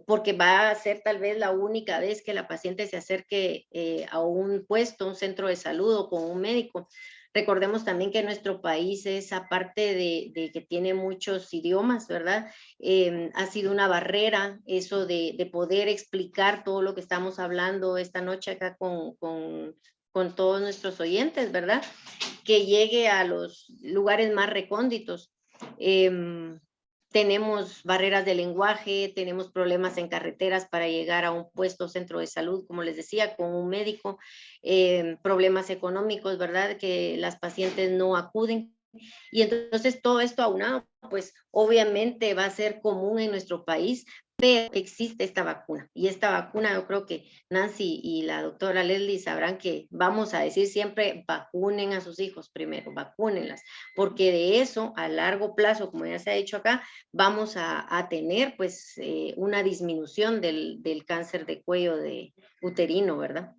porque va a ser tal vez la única vez que la paciente se acerque a un puesto, un centro de salud o con un médico. Recordemos también que nuestro país es, aparte de que tiene muchos idiomas, ¿verdad? Ha sido una barrera eso de poder explicar todo lo que estamos hablando esta noche acá con todos nuestros oyentes, ¿verdad? Que llegue a los lugares más recónditos. Tenemos barreras de lenguaje, tenemos problemas en carreteras para llegar a un puesto centro de salud, como les decía, con un médico, problemas económicos, ¿verdad? Que las pacientes no acuden. Y entonces todo esto aunado, pues obviamente va a ser común en nuestro país, pero existe esta vacuna. Y esta vacuna, yo creo que Nancy y la doctora Leslie sabrán que vamos a decir siempre, vacunen a sus hijos primero, vacúnenlas, porque de eso a largo plazo, como ya se ha dicho acá, vamos a tener pues una disminución del cáncer de cuello de uterino, ¿verdad?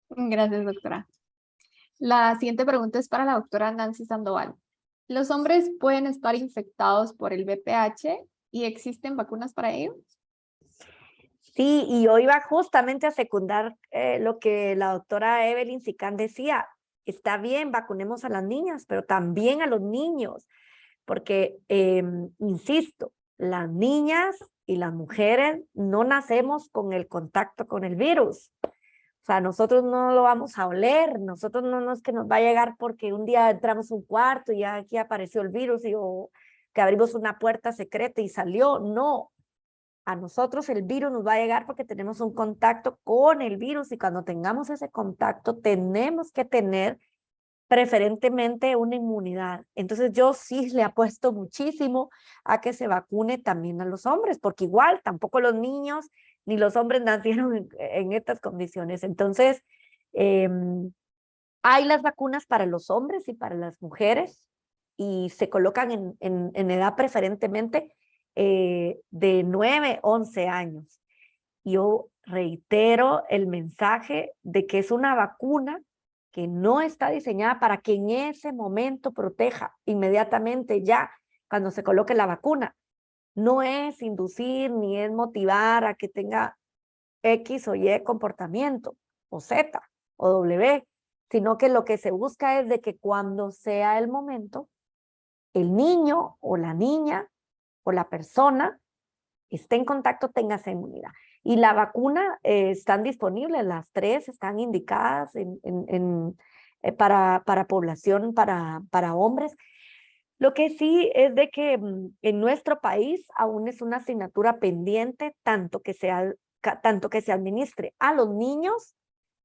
Gracias, doctora. La siguiente pregunta es para la doctora Nancy Sandoval. ¿Los hombres pueden estar infectados por el VPH y existen vacunas para ello? Sí, y yo iba justamente a secundar lo que la doctora Evelyn Sicán decía. Está bien, vacunemos a las niñas, pero también a los niños, porque, insisto, las niñas y las mujeres no nacemos con el contacto con el virus. O sea, nosotros no lo vamos a oler, nosotros no es que nos va a llegar porque un día entramos a un cuarto y ya aquí apareció el virus o que abrimos una puerta secreta y salió. No, a nosotros el virus nos va a llegar porque tenemos un contacto con el virus y cuando tengamos ese contacto tenemos que tener preferentemente una inmunidad. Entonces yo sí le apuesto muchísimo a que se vacune también a los hombres, porque igual tampoco los niños ni los hombres nacieron en estas condiciones. Entonces, hay las vacunas para los hombres y para las mujeres y se colocan en edad preferentemente de 9, 11 años. Yo reitero el mensaje de que es una vacuna que no está diseñada para que en ese momento proteja inmediatamente ya cuando se coloque la vacuna. No es inducir ni es motivar a que tenga X o Y comportamiento, o Z o W, sino que lo que se busca es de que cuando sea el momento, el niño o la niña o la persona esté en contacto, tenga esa inmunidad. Y la vacuna están disponibles, las 3 están indicadas para población, para hombres. Lo que sí es de que en nuestro país aún es una asignatura pendiente, tanto que se administre a los niños,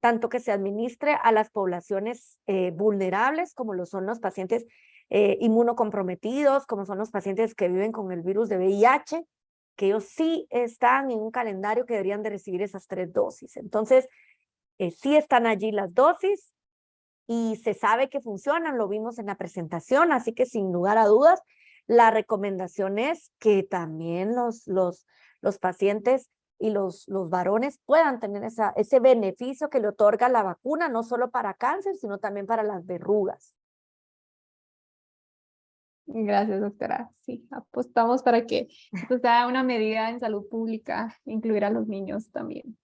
tanto que se administre a las poblaciones vulnerables, como lo son los pacientes inmunocomprometidos, como son los pacientes que viven con el virus de VIH, que ellos sí están en un calendario que deberían de recibir esas 3 dosis. Entonces, sí están allí las dosis y se sabe que funcionan, lo vimos en la presentación, así que sin lugar a dudas, la recomendación es que también los pacientes y los varones puedan tener ese beneficio que le otorga la vacuna, no solo para cáncer, sino también para las verrugas. Gracias, doctora. Sí, apostamos para que esto sea una medida en salud pública, incluir a los niños también.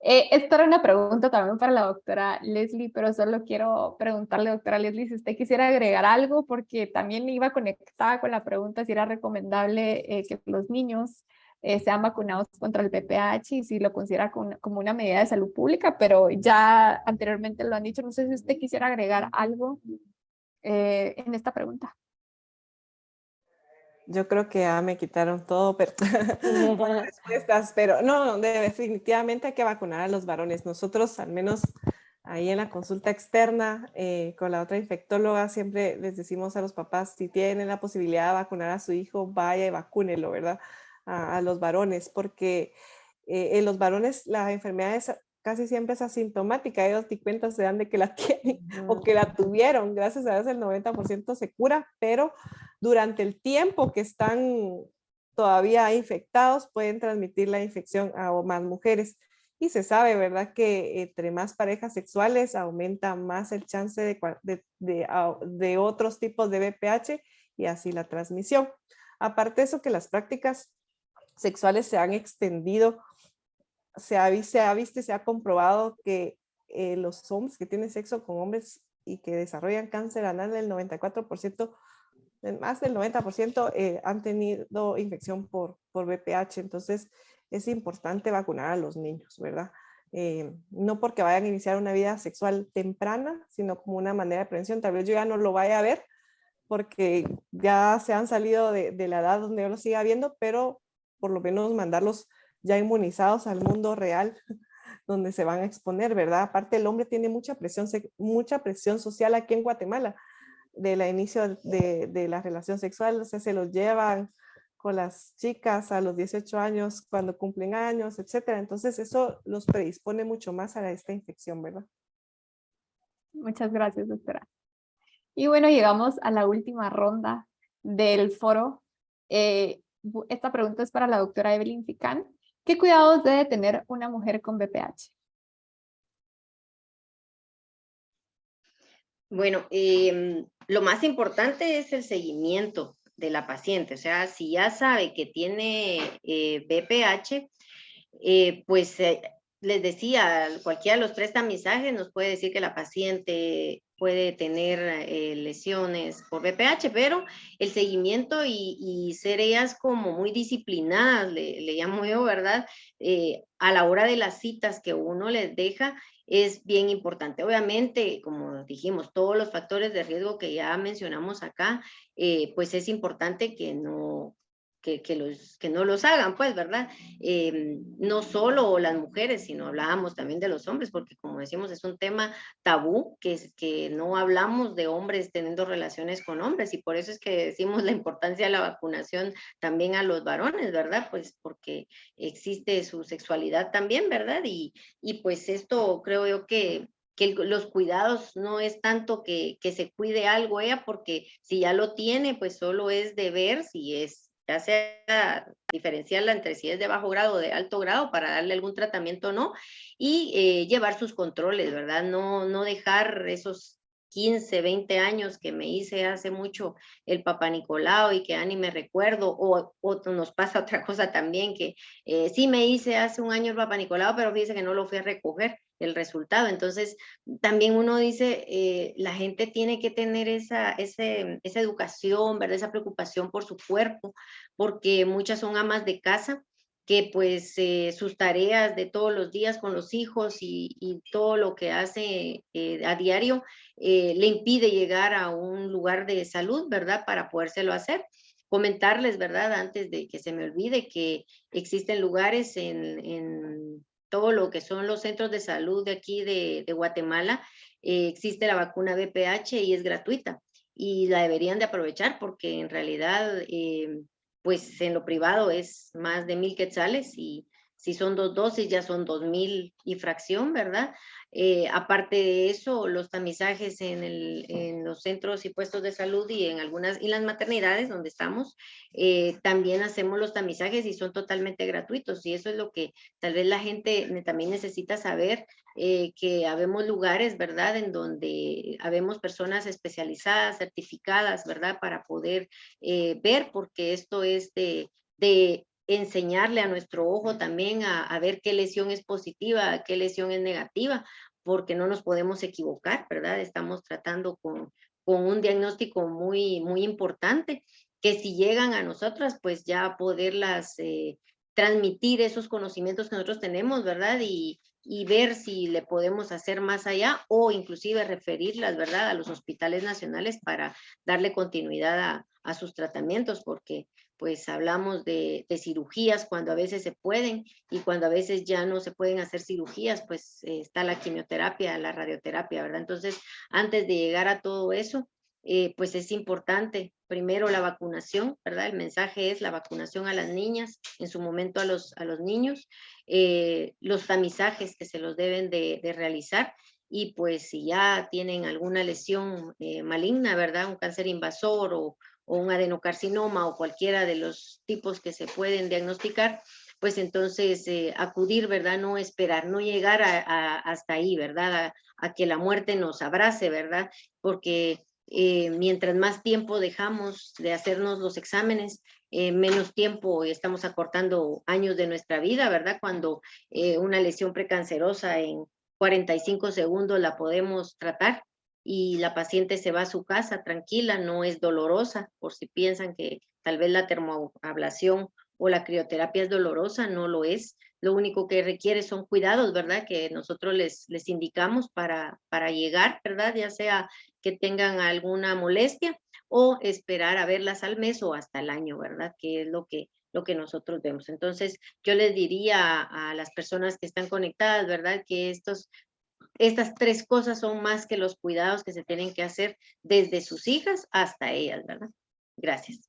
Esta era una pregunta también para la doctora Leslie, pero solo quiero preguntarle, doctora Leslie, si usted quisiera agregar algo, porque también iba conectada con la pregunta si era recomendable que los niños sean vacunados contra el VPH y si lo considera como una medida de salud pública, pero ya anteriormente lo han dicho. No sé si usted quisiera agregar algo en esta pregunta. Yo creo que ya me quitaron todo, pero las respuestas, pero no, definitivamente hay que vacunar a los varones. Nosotros, al menos ahí en la consulta externa con la otra infectóloga, siempre les decimos a los papás, si tienen la posibilidad de vacunar a su hijo, vaya y vacúnelo, ¿verdad? A los varones, porque en los varones la enfermedad casi siempre es asintomática, ellos ni cuenta se dan de que la tienen o que la tuvieron, gracias a Dios el 90% se cura, pero durante el tiempo que están todavía infectados pueden transmitir la infección a más mujeres. Y se sabe, ¿verdad?, que entre más parejas sexuales aumenta más el chance de otros tipos de VPH y así la transmisión. Aparte de eso, que las prácticas sexuales se han extendido, se ha visto y se ha comprobado que los hombres que tienen sexo con hombres y que desarrollan cáncer anal, el 94%, más del 90% han tenido infección por VPH. Entonces es importante vacunar a los niños, ¿verdad? No porque vayan a iniciar una vida sexual temprana, sino como una manera de prevención. Tal vez yo ya no lo vaya a ver porque ya se han salido de la edad donde yo lo siga viendo, pero por lo menos mandarlos ya inmunizados al mundo real donde se van a exponer, ¿verdad? Aparte, el hombre tiene mucha presión social aquí en Guatemala de la inicio de la relación sexual, o sea, se los llevan con las chicas a los 18 años cuando cumplen años, etcétera. Entonces eso los predispone mucho más a esta infección, ¿verdad? Muchas gracias, doctora. Y bueno, llegamos a la última ronda del foro. Esta pregunta es para la doctora Evelyn Ficán. ¿Qué cuidados debe tener una mujer con VPH? Bueno, lo más importante es el seguimiento de la paciente. O sea, si ya sabe que tiene VPH, pues les decía, cualquiera de los 3 tamizajes nos puede decir que la paciente puede tener lesiones por VPH, pero el seguimiento y ser ellas como muy disciplinadas, le llamo yo, ¿verdad? A la hora de las citas que uno les deja, es bien importante. Obviamente, como dijimos, todos los factores de riesgo que ya mencionamos acá, pues es importante que no los hagan, pues, ¿verdad? No solo las mujeres, sino hablábamos también de los hombres, porque como decimos, es un tema tabú, que no hablamos de hombres teniendo relaciones con hombres, y por eso es que decimos la importancia de la vacunación también a los varones, ¿verdad? Pues porque existe su sexualidad también, ¿verdad? Y pues esto creo yo que los cuidados no es tanto que se cuide algo ella, porque si ya lo tiene, pues solo es de ver si es, ya sea diferenciarla entre si es de bajo grado o de alto grado para darle algún tratamiento o no, y llevar sus controles, ¿verdad? No dejar esos 15, 20 años que me hice hace mucho el Papá Nicolau y que ya ni me recuerdo, o nos pasa otra cosa también, que sí me hice hace un año el Papá Nicolau, pero fíjese que no lo fui a recoger el resultado. Entonces, también uno dice, la gente tiene que tener esa educación, ¿verdad? Esa preocupación por su cuerpo, porque muchas son amas de casa que pues sus tareas de todos los días con los hijos y todo lo que hace a diario le impide llegar a un lugar de salud, ¿verdad? Para podérselo hacer. Comentarles, ¿verdad? Antes de que se me olvide, que existen lugares en todo lo que son los centros de salud de aquí de Guatemala, existe la vacuna VPH y es gratuita y la deberían de aprovechar porque en realidad pues en lo privado es más de 1,000 quetzales y si son 2 dosis ya son 2,000 y fracción, ¿verdad? Aparte de eso, los tamizajes en los centros y puestos de salud y en las maternidades donde estamos, también hacemos los tamizajes y son totalmente gratuitos y eso es lo que tal vez la gente también necesita saber, que habemos lugares, ¿verdad? En donde habemos personas especializadas, certificadas, ¿verdad? Para poder ver, porque esto es de enseñarle a nuestro ojo también a ver qué lesión es positiva, qué lesión es negativa, porque no nos podemos equivocar, ¿verdad? Estamos tratando con un diagnóstico muy, muy importante, que si llegan a nosotras, pues ya poderlas transmitir esos conocimientos que nosotros tenemos, ¿verdad? Y ver si le podemos hacer más allá o inclusive referirlas, ¿verdad? A los hospitales nacionales para darle continuidad a sus tratamientos, porque pues hablamos de cirugías cuando a veces se pueden y cuando a veces ya no se pueden hacer cirugías, pues está la quimioterapia, la radioterapia, ¿verdad? Entonces, antes de llegar a todo eso, pues es importante primero la vacunación, ¿verdad? El mensaje es la vacunación a las niñas, en su momento a los niños, los tamizajes que se los deben de realizar y pues si ya tienen alguna lesión maligna, ¿verdad? Un cáncer invasor o un adenocarcinoma o cualquiera de los tipos que se pueden diagnosticar, pues entonces acudir, ¿verdad? No esperar, no llegar hasta ahí, ¿verdad? A que la muerte nos abrace, ¿verdad? Porque mientras más tiempo dejamos de hacernos los exámenes, menos tiempo estamos acortando años de nuestra vida, ¿verdad? Cuando una lesión precancerosa en 45 segundos la podemos tratar y la paciente se va a su casa tranquila, no es dolorosa, por si piensan que tal vez la termoablación o la crioterapia es dolorosa, no lo es. Lo único que requiere son cuidados, ¿verdad? Que nosotros les indicamos para llegar, ¿verdad? Ya sea que tengan alguna molestia o esperar a verlas al mes o hasta el año, ¿verdad? Que es lo que nosotros vemos. Entonces, yo les diría a las personas que están conectadas, ¿verdad? Que estas tres cosas son más que los cuidados que se tienen que hacer desde sus hijas hasta ellas, ¿verdad? Gracias.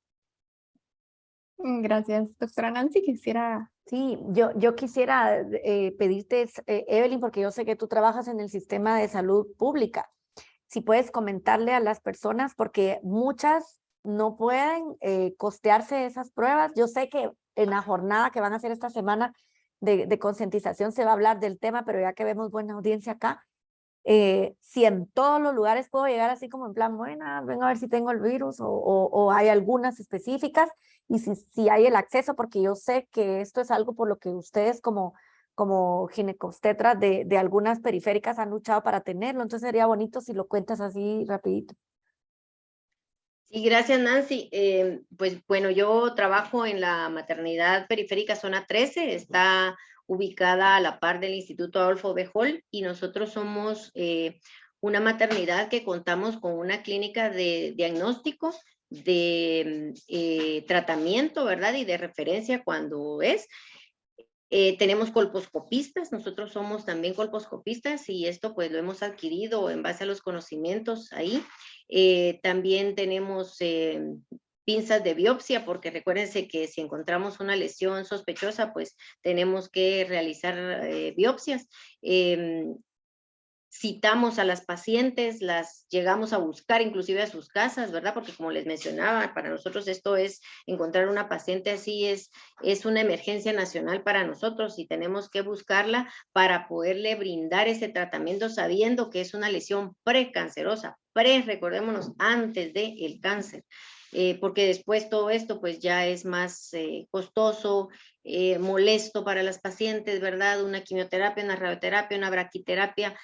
Gracias, doctora Nancy. Quisiera... Sí, yo quisiera pedirte, Evelyn, porque yo sé que tú trabajas en el sistema de salud pública, si puedes comentarle a las personas, porque muchas no pueden costearse esas pruebas. Yo sé que en la jornada que van a hacer esta semana de concientización se va a hablar del tema, pero ya que vemos buena audiencia acá, si en todos los lugares puedo llegar así como en plan, buena, vengo a ver si tengo el virus o hay algunas específicas y si hay el acceso, porque yo sé que esto es algo por lo que ustedes como ginecobstetras de algunas periféricas han luchado para tenerlo, entonces sería bonito si lo cuentas así rapidito. Sí, gracias Nancy. Pues bueno, yo trabajo en la maternidad periférica zona 13, está ubicada a la par del Instituto Adolfo B. Hall y nosotros somos una maternidad que contamos con una clínica de diagnóstico, de tratamiento, ¿verdad? Y de referencia cuando es. Tenemos colposcopistas, nosotros somos también colposcopistas y esto pues lo hemos adquirido en base a los conocimientos ahí. También tenemos pinzas de biopsia, porque recuérdense que si encontramos una lesión sospechosa, pues tenemos que realizar biopsias. Citamos a las pacientes, las llegamos a buscar inclusive a sus casas, ¿verdad? Porque como les mencionaba, para nosotros esto es, encontrar una paciente así es una emergencia nacional para nosotros y tenemos que buscarla para poderle brindar ese tratamiento sabiendo que es una lesión precancerosa, recordémonos, antes del cáncer. Porque después todo esto pues ya es más costoso, molesto para las pacientes, ¿verdad? Una quimioterapia, una radioterapia, una braquiterapia,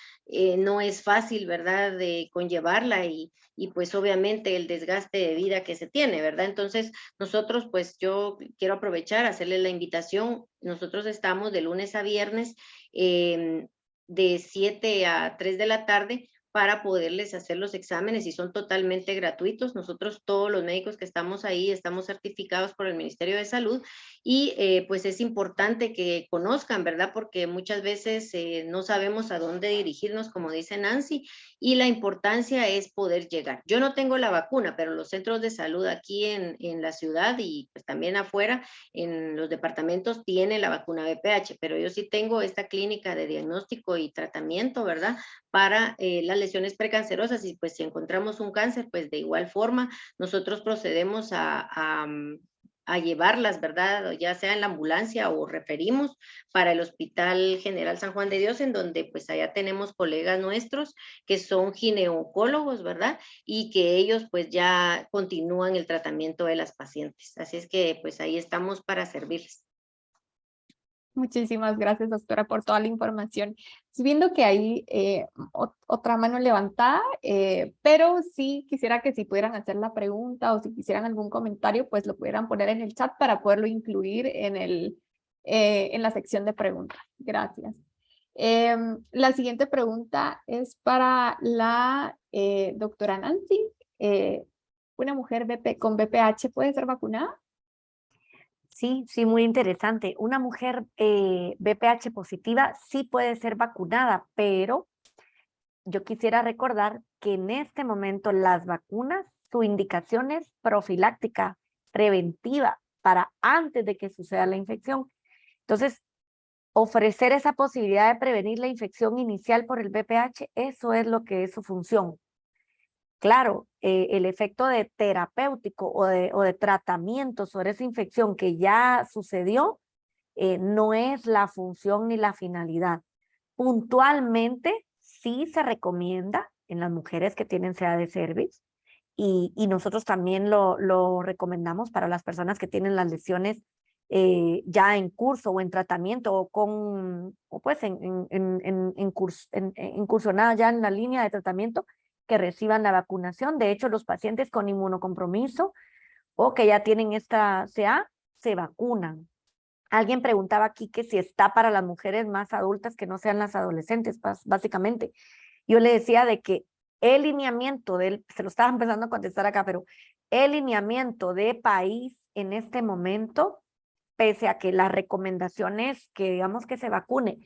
no es fácil, ¿verdad? De conllevarla y pues obviamente el desgaste de vida que se tiene, ¿verdad? Entonces nosotros pues yo quiero aprovechar, hacerle la invitación, nosotros estamos de lunes a viernes de 7 a 3 de la tarde para poderles hacer los exámenes y son totalmente gratuitos. Nosotros todos los médicos que estamos ahí estamos certificados por el Ministerio de Salud y pues es importante que conozcan, ¿verdad? Porque muchas veces no sabemos a dónde dirigirnos, como dice Nancy, y la importancia es poder llegar. Yo no tengo la vacuna, pero los centros de salud aquí en la ciudad y pues también afuera, en los departamentos, tienen la vacuna VPH, pero yo sí tengo esta clínica de diagnóstico y tratamiento, ¿verdad? Para las lesiones precancerosas y pues si encontramos un cáncer, pues de igual forma nosotros procedemos a llevarlas, ¿verdad? Ya sea en la ambulancia o referimos para el Hospital General San Juan de Dios, en donde pues allá tenemos colegas nuestros que son ginecólogos, ¿verdad? Y que ellos pues ya continúan el tratamiento de las pacientes. Así es que pues ahí estamos para servirles. Muchísimas gracias, doctora, por toda la información. Estoy viendo que hay otra mano levantada, pero sí quisiera que si pudieran hacer la pregunta o si quisieran algún comentario, pues lo pudieran poner en el chat para poderlo incluir en en la sección de preguntas. Gracias. La siguiente pregunta es para la doctora Nancy. ¿Una mujer con BPH puede ser vacunada? Sí, sí, muy interesante. Una mujer BPH positiva sí puede ser vacunada, pero yo quisiera recordar que en este momento las vacunas, su indicación es profiláctica, preventiva, para antes de que suceda la infección. Entonces, ofrecer esa posibilidad de prevenir la infección inicial por el BPH, eso es lo que es su función. Claro, el efecto de terapéutico o de tratamiento sobre esa infección que ya sucedió, no es la función ni la finalidad. Puntualmente, sí se recomienda en las mujeres que tienen SEA de cervix y nosotros también lo recomendamos para las personas que tienen las lesiones ya en curso o en tratamiento o pues incursionadas ya en la línea de tratamiento, que reciban la vacunación. De hecho, los pacientes con inmunocompromiso o que ya tienen esta CA se vacunan. Alguien preguntaba aquí que si está para las mujeres más adultas que no sean las adolescentes, básicamente. Yo le decía de que el lineamiento se lo estaba empezando a contestar acá, pero el lineamiento de país en este momento, pese a que la recomendación es que digamos que se vacune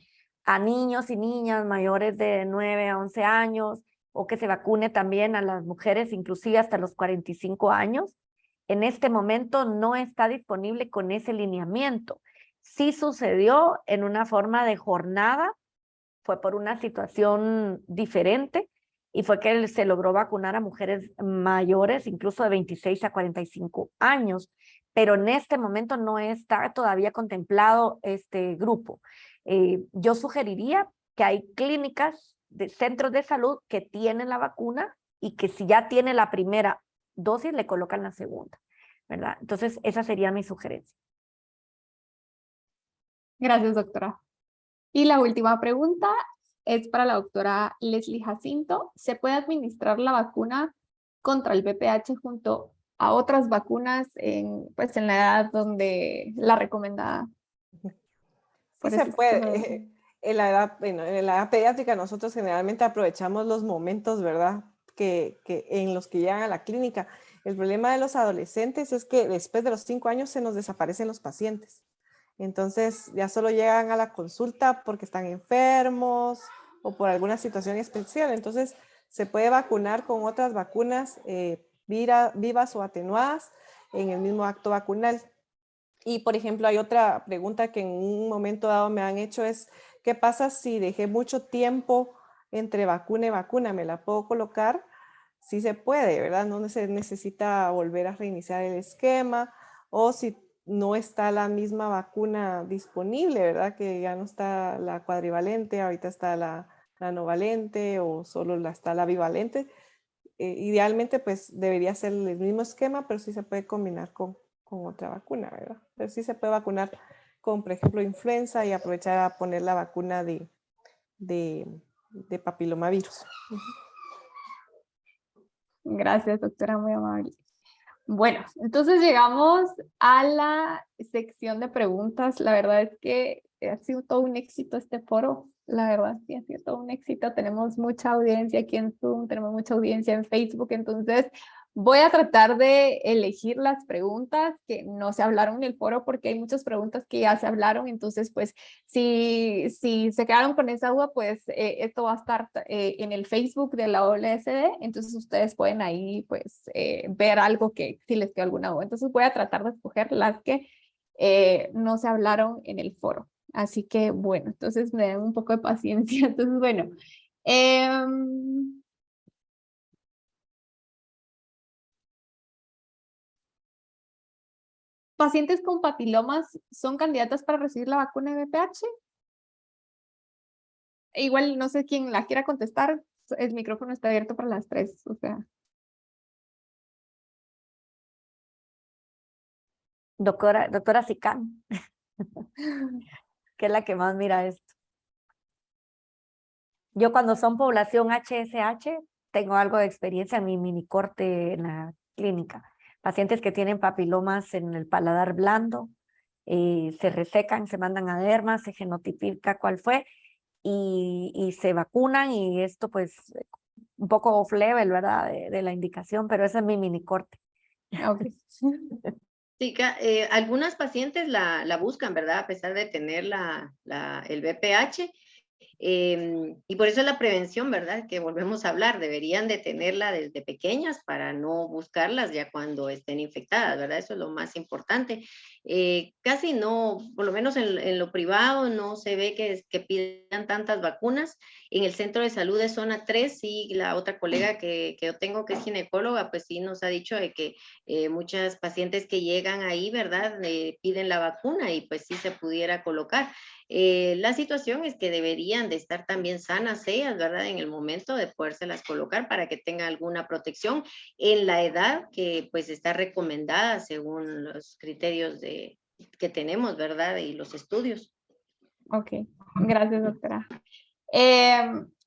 a niños y niñas mayores de 9 a 11 años, o que se vacune también a las mujeres inclusive hasta los 45 años, en este momento no está disponible con ese lineamiento. Sí sucedió en una forma de jornada, fue por una situación diferente y fue que se logró vacunar a mujeres mayores, incluso de 26 a 45 años, pero en este momento no está todavía contemplado este grupo. Yo sugeriría que hay clínicas de centros de salud que tienen la vacuna y que si ya tiene la primera dosis le colocan la segunda, ¿verdad? Entonces esa sería mi sugerencia. Gracias, doctora. Y la última pregunta es para la doctora Leslie Jacinto. ¿Se puede administrar la vacuna contra el VPH junto a otras vacunas pues, en la edad donde la recomendada? Sí se puede. En la edad pediátrica nosotros generalmente aprovechamos los momentos, ¿verdad? En los que llegan a la clínica. El problema de los adolescentes es que después de los 5 años se nos desaparecen los pacientes. Entonces ya solo llegan a la consulta porque están enfermos o por alguna situación especial. Entonces se puede vacunar con otras vacunas vivas o atenuadas en el mismo acto vacunal. Y por ejemplo hay otra pregunta que en un momento dado me han hecho es ¿qué pasa si dejé mucho tiempo entre vacuna y vacuna? ¿Me la puedo colocar? Sí se puede, ¿verdad? No se necesita volver a reiniciar el esquema, o si no está la misma vacuna disponible, ¿verdad? Que ya no está la cuadrivalente, ahorita está la nanovalente o solo está la bivalente. Idealmente pues debería ser el mismo esquema, pero sí se puede combinar con otra vacuna, ¿verdad? Pero sí se puede vacunar con, por ejemplo, influenza y aprovechar a poner la vacuna de papilomavirus. Gracias, doctora, muy amable. Bueno, entonces llegamos a la sección de preguntas. La verdad es que ha sido todo un éxito este foro. La verdad, sí, ha sido todo un éxito. Tenemos mucha audiencia aquí en Zoom, tenemos mucha audiencia en Facebook. Entonces, voy a tratar de elegir las preguntas que no se hablaron en el foro porque hay muchas preguntas que ya se hablaron. Entonces, pues, si se quedaron con esa duda, pues esto va a estar en el Facebook de la OLSD. Entonces, ustedes pueden ahí, pues, ver algo que si les quedó alguna duda. Entonces, voy a tratar de escoger las que no se hablaron en el foro. Así que, bueno, entonces me den un poco de paciencia. Entonces, bueno. ¿Pacientes con papilomas son candidatas para recibir la vacuna de VPH? Igual no sé quién la quiera contestar, el micrófono está abierto para las tres, o sea. Doctora Sicán, que es la que más mira esto. Yo cuando son población HSH, tengo algo de experiencia en mi mini corte en la clínica. Pacientes que tienen papilomas en el paladar blando, se resecan, se mandan a derma, se genotipica cuál fue y se vacunan y esto pues un poco off level, ¿verdad? De la indicación, pero ese es mi mini corte. Ok. Sí, algunas pacientes la buscan, ¿verdad? A pesar de tener el BPH. Y por eso es la prevención, ¿verdad? Que volvemos a hablar, deberían de tenerla desde pequeñas para no buscarlas ya cuando estén infectadas, ¿verdad? Eso es lo más importante. Casi no, por lo menos en lo privado, no se ve que pidan tantas vacunas. En el centro de salud de zona 3, sí, la otra colega que yo tengo que es ginecóloga, pues sí nos ha dicho de que muchas pacientes que llegan ahí, ¿verdad? Piden la vacuna y pues sí se pudiera colocar. La situación es que deberían de estar también sanas ellas, ¿verdad? En el momento de podérselas colocar para que tengan alguna protección en la edad que pues está recomendada según los criterios que tenemos, ¿verdad? Y los estudios. Ok, gracias, doctora.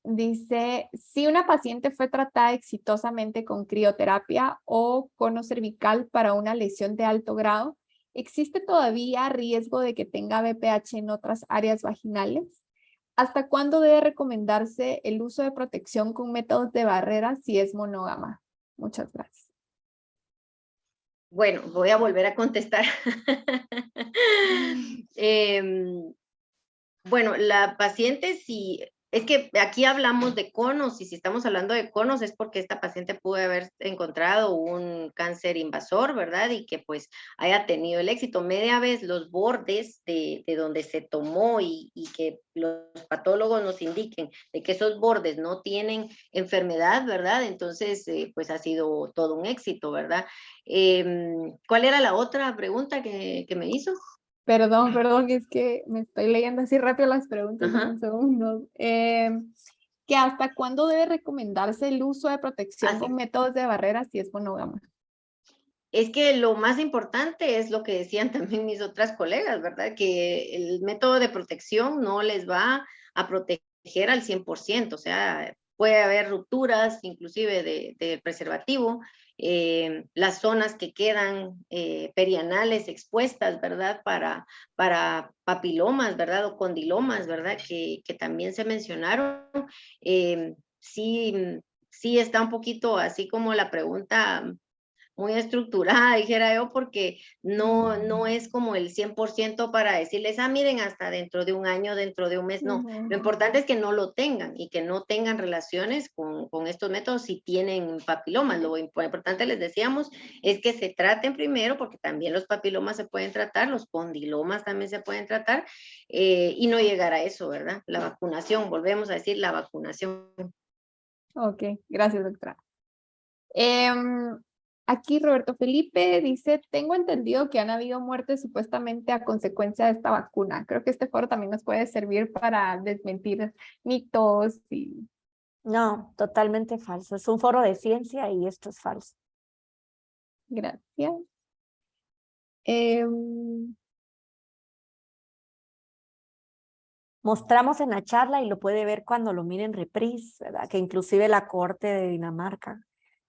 Dice, si una paciente fue tratada exitosamente con crioterapia o cono cervical para una lesión de alto grado, ¿existe todavía riesgo de que tenga BPH en otras áreas vaginales? ¿Hasta cuándo debe recomendarse el uso de protección con métodos de barrera si es monógama? Muchas gracias. Bueno, voy a volver a contestar. Bueno, la paciente, si es que aquí hablamos de conos y si estamos hablando de conos es porque esta paciente pudo haber encontrado un cáncer invasor, ¿verdad? Y que pues haya tenido el éxito. Media vez los bordes de donde se tomó y que los patólogos nos indiquen de que esos bordes no tienen enfermedad, ¿verdad? Entonces, pues ha sido todo un éxito, ¿verdad? ¿Cuál era la otra pregunta que me hizo? Perdón, es que me estoy leyendo así rápido las preguntas en un segundo. ¿Que hasta cuándo debe recomendarse el uso de protección con métodos de barrera si es monógama? Es que lo más importante es lo que decían también mis otras colegas, ¿verdad? Que el método de protección no les va a proteger al 100%, o sea, puede haber rupturas inclusive del preservativo, las zonas que quedan perianales expuestas, ¿verdad? Para papilomas, ¿verdad? O condilomas, ¿verdad? Que también se mencionaron. Sí, sí está un poquito así como la pregunta muy estructurada, dijera yo, porque no es como el 100% para decirles, miren, hasta dentro de un año, dentro de un mes, no. Lo importante es que no lo tengan y que no tengan relaciones con estos métodos si tienen papilomas. Lo importante, les decíamos, es que se traten primero, porque también los papilomas se pueden tratar, los condilomas también se pueden tratar, y no llegar a eso, ¿verdad? La vacunación, volvemos a decir, la vacunación. Ok, gracias, doctora. Aquí Roberto Felipe dice, tengo entendido que han habido muertes supuestamente a consecuencia de esta vacuna. Creo que este foro también nos puede servir para desmentir mitos y... No, totalmente falso. Es un foro de ciencia y esto es falso. Gracias. Mostramos en la charla y lo puede ver cuando lo miren reprise, ¿verdad? Que inclusive la Corte de Dinamarca,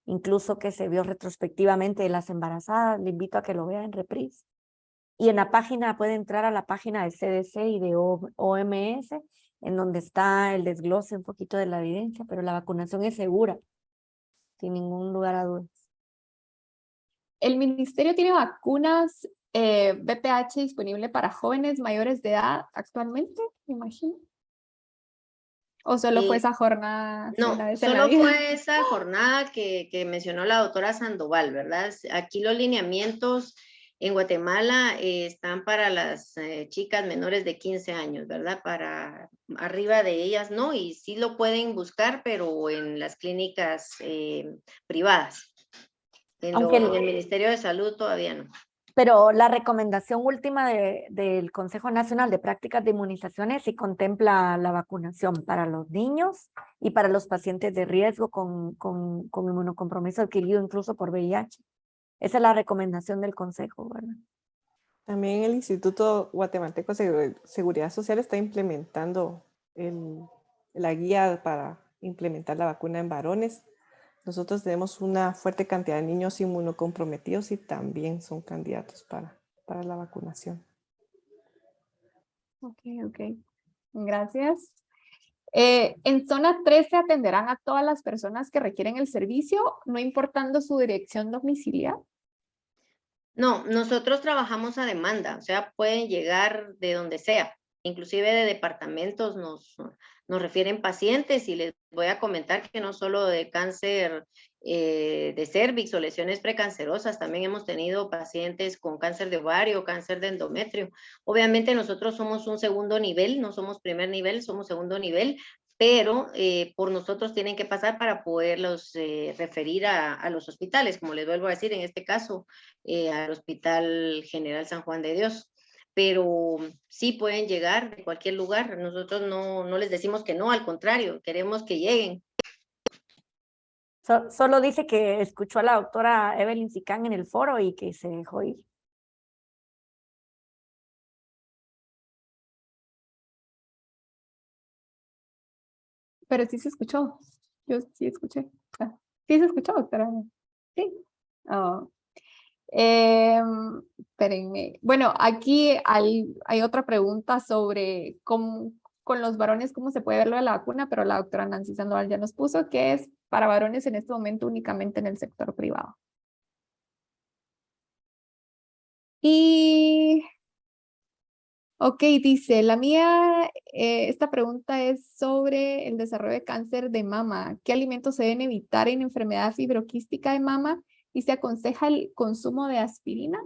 incluso que se vio retrospectivamente de las embarazadas, le invito a que lo vea en reprise. Y en la página, puede entrar a la página de CDC y de OMS, en donde está el desglose un poquito de la evidencia, pero la vacunación es segura, sin ningún lugar a dudas. ¿El ministerio tiene vacunas BPH disponible para jóvenes mayores de edad actualmente? Me imagino. ¿O solo fue esa jornada? No, solo fue esa jornada que mencionó la doctora Sandoval, ¿verdad? Aquí los lineamientos en Guatemala están para las chicas menores de 15 años, ¿verdad? Para arriba de ellas, ¿no? Y sí lo pueden buscar, pero en las clínicas privadas. En el Ministerio de Salud todavía no. Pero la recomendación última del Consejo Nacional de Prácticas de Inmunizaciones sí contempla la vacunación para los niños y para los pacientes de riesgo con inmunocompromiso adquirido incluso por VIH. Esa es la recomendación del Consejo, ¿verdad? También el Instituto Guatemalteco de Seguridad Social está implementando la guía para implementar la vacuna en varones. Nosotros tenemos una fuerte cantidad de niños inmunocomprometidos y también son candidatos para la vacunación. Ok, ok. Gracias. En zona 3 se atenderán a todas las personas que requieren el servicio, no importando su dirección domiciliar. No, nosotros trabajamos a demanda, o sea, pueden llegar de donde sea, inclusive de departamentos nos refieren pacientes y les voy a comentar que no solo de cáncer de cervix o lesiones precancerosas, también hemos tenido pacientes con cáncer de ovario, cáncer de endometrio. Obviamente nosotros somos un segundo nivel, no somos primer nivel, somos segundo nivel, pero por nosotros tienen que pasar para poderlos referir a los hospitales, como les vuelvo a decir, en este caso al Hospital General San Juan de Dios. Pero sí pueden llegar de cualquier lugar. Nosotros no les decimos que no, al contrario, queremos que lleguen. Solo dice que escuchó a la doctora Evelyn Sicán en el foro y que se dejó ir. Pero sí se escuchó. Yo sí escuché. Ah, sí se escuchó, doctora. Sí. Oh. Espérenme. Bueno, aquí hay otra pregunta sobre cómo, con los varones, cómo se puede ver lo de la vacuna, pero la doctora Nancy Sandoval ya nos puso que es para varones en este momento únicamente en el sector privado. Y, ok, dice, la mía, esta pregunta es sobre el desarrollo de cáncer de mama. ¿Qué alimentos se deben evitar en enfermedad fibroquística de mama? ¿Y se aconseja el consumo de aspirina?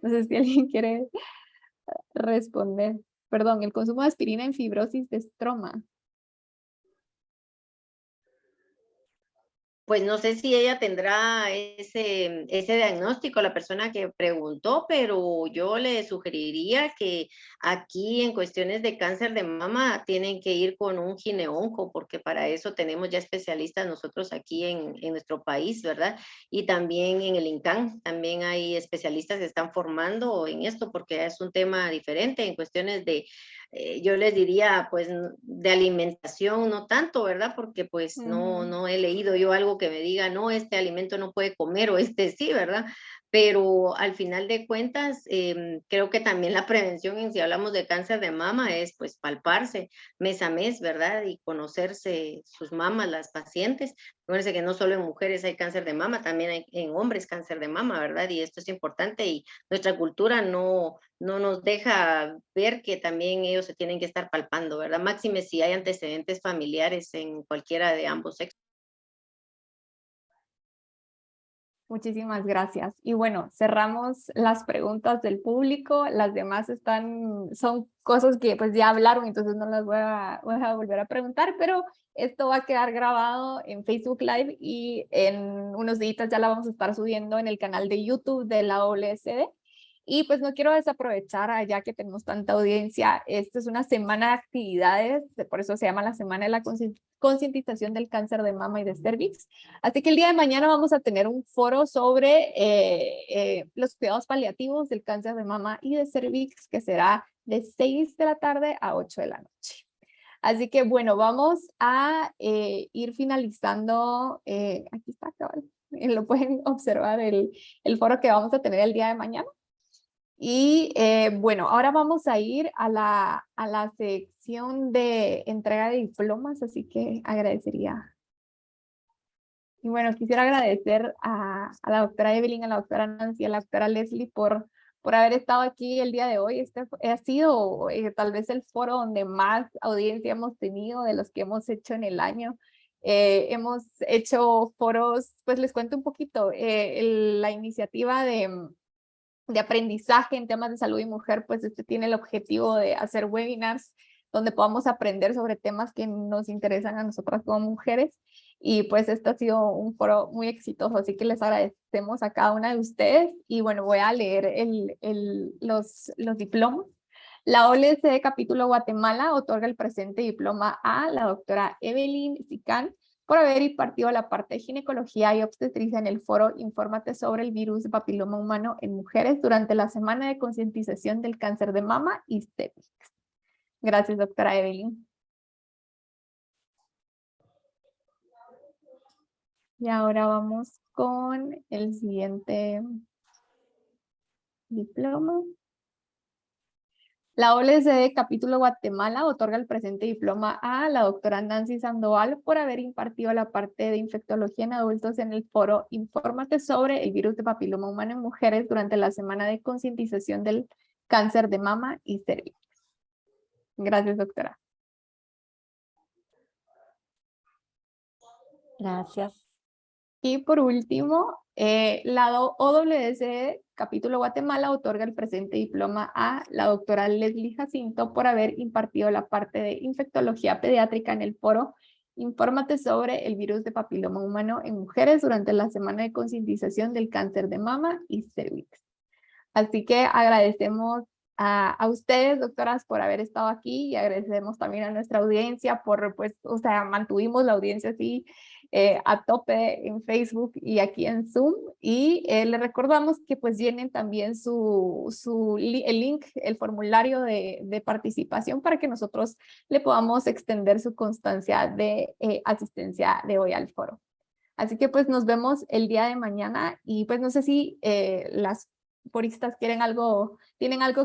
No sé si alguien quiere responder. Perdón, el consumo de aspirina en fibrosis de estroma. Pues no sé si ella tendrá ese diagnóstico, la persona que preguntó, pero yo le sugeriría que aquí en cuestiones de cáncer de mama tienen que ir con un gineonco, porque para eso tenemos ya especialistas nosotros aquí en nuestro país, ¿verdad? Y también en el INCAN, también hay especialistas que están formando en esto, porque es un tema diferente en cuestiones de yo les diría, pues, de alimentación, no tanto, ¿verdad? Porque pues no he leído yo algo que me diga, no, este alimento no puede comer o este sí, ¿verdad? Pero al final de cuentas, creo que también la prevención, en si hablamos de cáncer de mama, es pues palparse mes a mes, ¿verdad? Y conocerse sus mamas, las pacientes. Acuérdense que no solo en mujeres hay cáncer de mama, también hay en hombres cáncer de mama, ¿verdad? Y esto es importante y nuestra cultura no nos deja ver que también ellos se tienen que estar palpando, ¿verdad? Máxime si hay antecedentes familiares en cualquiera de ambos sexos. Muchísimas gracias. Y bueno, cerramos las preguntas del público. Las demás son cosas que pues ya hablaron, entonces no las voy a volver a preguntar, pero esto va a quedar grabado en Facebook Live y en unos días ya la vamos a estar subiendo en el canal de YouTube de la WSD. Y pues no quiero desaprovechar, ya que tenemos tanta audiencia, esta es una semana de actividades, por eso se llama la Semana de la Concientización del Cáncer de Mama y de Cervix. Así que el día de mañana vamos a tener un foro sobre los cuidados paliativos del cáncer de mama y de cervix, que será de 6 de la tarde a 8 de la noche. Así que bueno, vamos a ir finalizando. Aquí está, cabal. Lo pueden observar el foro que vamos a tener el día de mañana. Y bueno, ahora vamos a ir a la sección de entrega de diplomas, así que agradecería. Y bueno, quisiera agradecer a la doctora Evelyn, a la doctora Nancy, a la doctora Leslie por haber estado aquí el día de hoy. Este ha sido tal vez el foro donde más audiencia hemos tenido de los que hemos hecho en el año. Hemos hecho foros, pues les cuento un poquito, la iniciativa de aprendizaje en temas de salud y mujer, pues este tiene el objetivo de hacer webinars donde podamos aprender sobre temas que nos interesan a nosotras como mujeres. Y pues este ha sido un foro muy exitoso, así que les agradecemos a cada una de ustedes. Y bueno, voy a leer los diplomas. La OLSD Capítulo Guatemala otorga el presente diploma a la doctora Evelyn Sicán por haber impartido la parte de ginecología y obstetricia en el foro Infórmate sobre el virus de papiloma humano en mujeres durante la semana de concientización del cáncer de mama y cervix. Gracias, doctora Evelyn. Y ahora vamos con el siguiente diploma. La OLCD Capítulo Guatemala otorga el presente diploma a la doctora Nancy Sandoval por haber impartido la parte de infectología en adultos en el foro Infórmate sobre el virus de papiloma humano en mujeres durante la semana de concientización del cáncer de mama y cervix. Gracias, doctora. Gracias. Y por último, la OWS Capítulo Guatemala otorga el presente diploma a la doctora Leslie Jacinto por haber impartido la parte de infectología pediátrica en el foro Infórmate sobre el virus de papiloma humano en mujeres durante la semana de concientización del cáncer de mama y cervix. Así que agradecemos a ustedes, doctoras, por haber estado aquí y agradecemos también a nuestra audiencia por, pues, o sea, mantuvimos la audiencia así a tope en Facebook y aquí en Zoom. Y les recordamos que pues llenen también el link, el formulario de participación para que nosotros le podamos extender su constancia de asistencia de hoy al foro. Así que pues nos vemos el día de mañana y pues no sé si las foristas tienen algo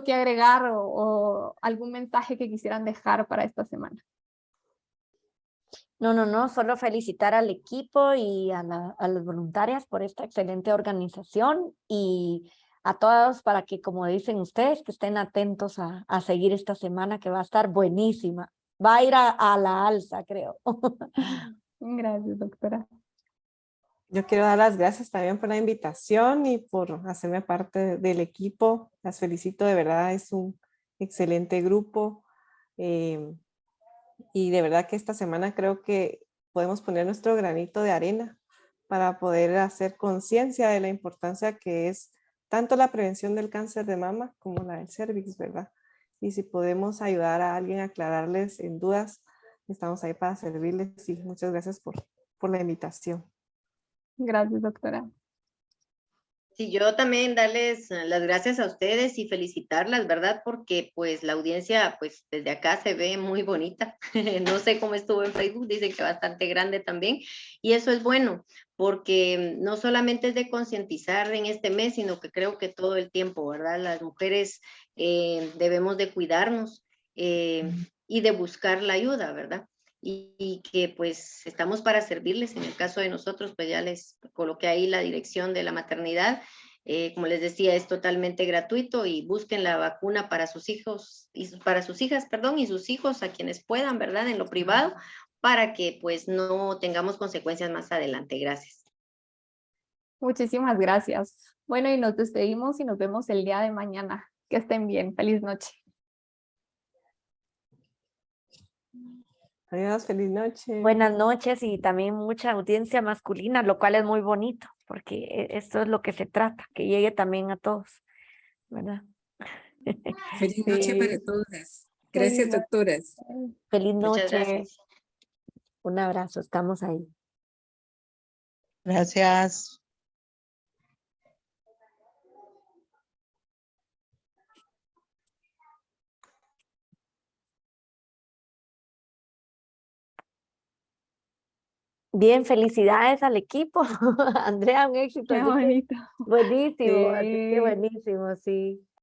que agregar o algún mensaje que quisieran dejar para esta semana. No, solo felicitar al equipo y a las voluntarias por esta excelente organización y a todos para que, como dicen ustedes, que estén atentos a seguir esta semana que va a estar buenísima. Va a ir a la alza, creo. Gracias, doctora. Yo quiero dar las gracias también por la invitación y por hacerme parte del equipo. Las felicito, de verdad, es un excelente grupo. Y de verdad que esta semana creo que podemos poner nuestro granito de arena para poder hacer conciencia de la importancia que es tanto la prevención del cáncer de mama como la del cervix, ¿verdad? Y si podemos ayudar a alguien a aclararles en dudas, estamos ahí para servirles. Y muchas gracias por la invitación. Gracias, doctora. Sí, yo también darles las gracias a ustedes y felicitarlas, ¿verdad? Porque pues la audiencia pues desde acá se ve muy bonita. No sé cómo estuvo en Facebook, dicen que bastante grande también. Y eso es bueno, porque no solamente es de concientizar en este mes, sino que creo que todo el tiempo, ¿verdad? Las mujeres debemos de cuidarnos y de buscar la ayuda, ¿verdad? Y que pues estamos para servirles. En el caso de nosotros, pues ya les coloqué ahí la dirección de la maternidad. Como les decía, es totalmente gratuito y busquen la vacuna para sus hijos y para sus hijas, perdón, y sus hijos a quienes puedan, ¿verdad? En lo privado, para que pues no tengamos consecuencias más adelante. Gracias. Muchísimas gracias. Bueno, y nos despedimos y nos vemos el día de mañana. Que estén bien. Feliz noche. Adiós, feliz noche. Buenas noches y también mucha audiencia masculina, lo cual es muy bonito, porque esto es lo que se trata, que llegue también a todos, ¿verdad? Feliz noche Sí. para todas. Feliz Gracias, doctoras. Feliz Muchas noche, gracias. un abrazo, estamos ahí. Gracias. Bien, felicidades al equipo. Andrea, un éxito. Qué Así que bonito. buenísimo, así que Sí. buenísimo, sí.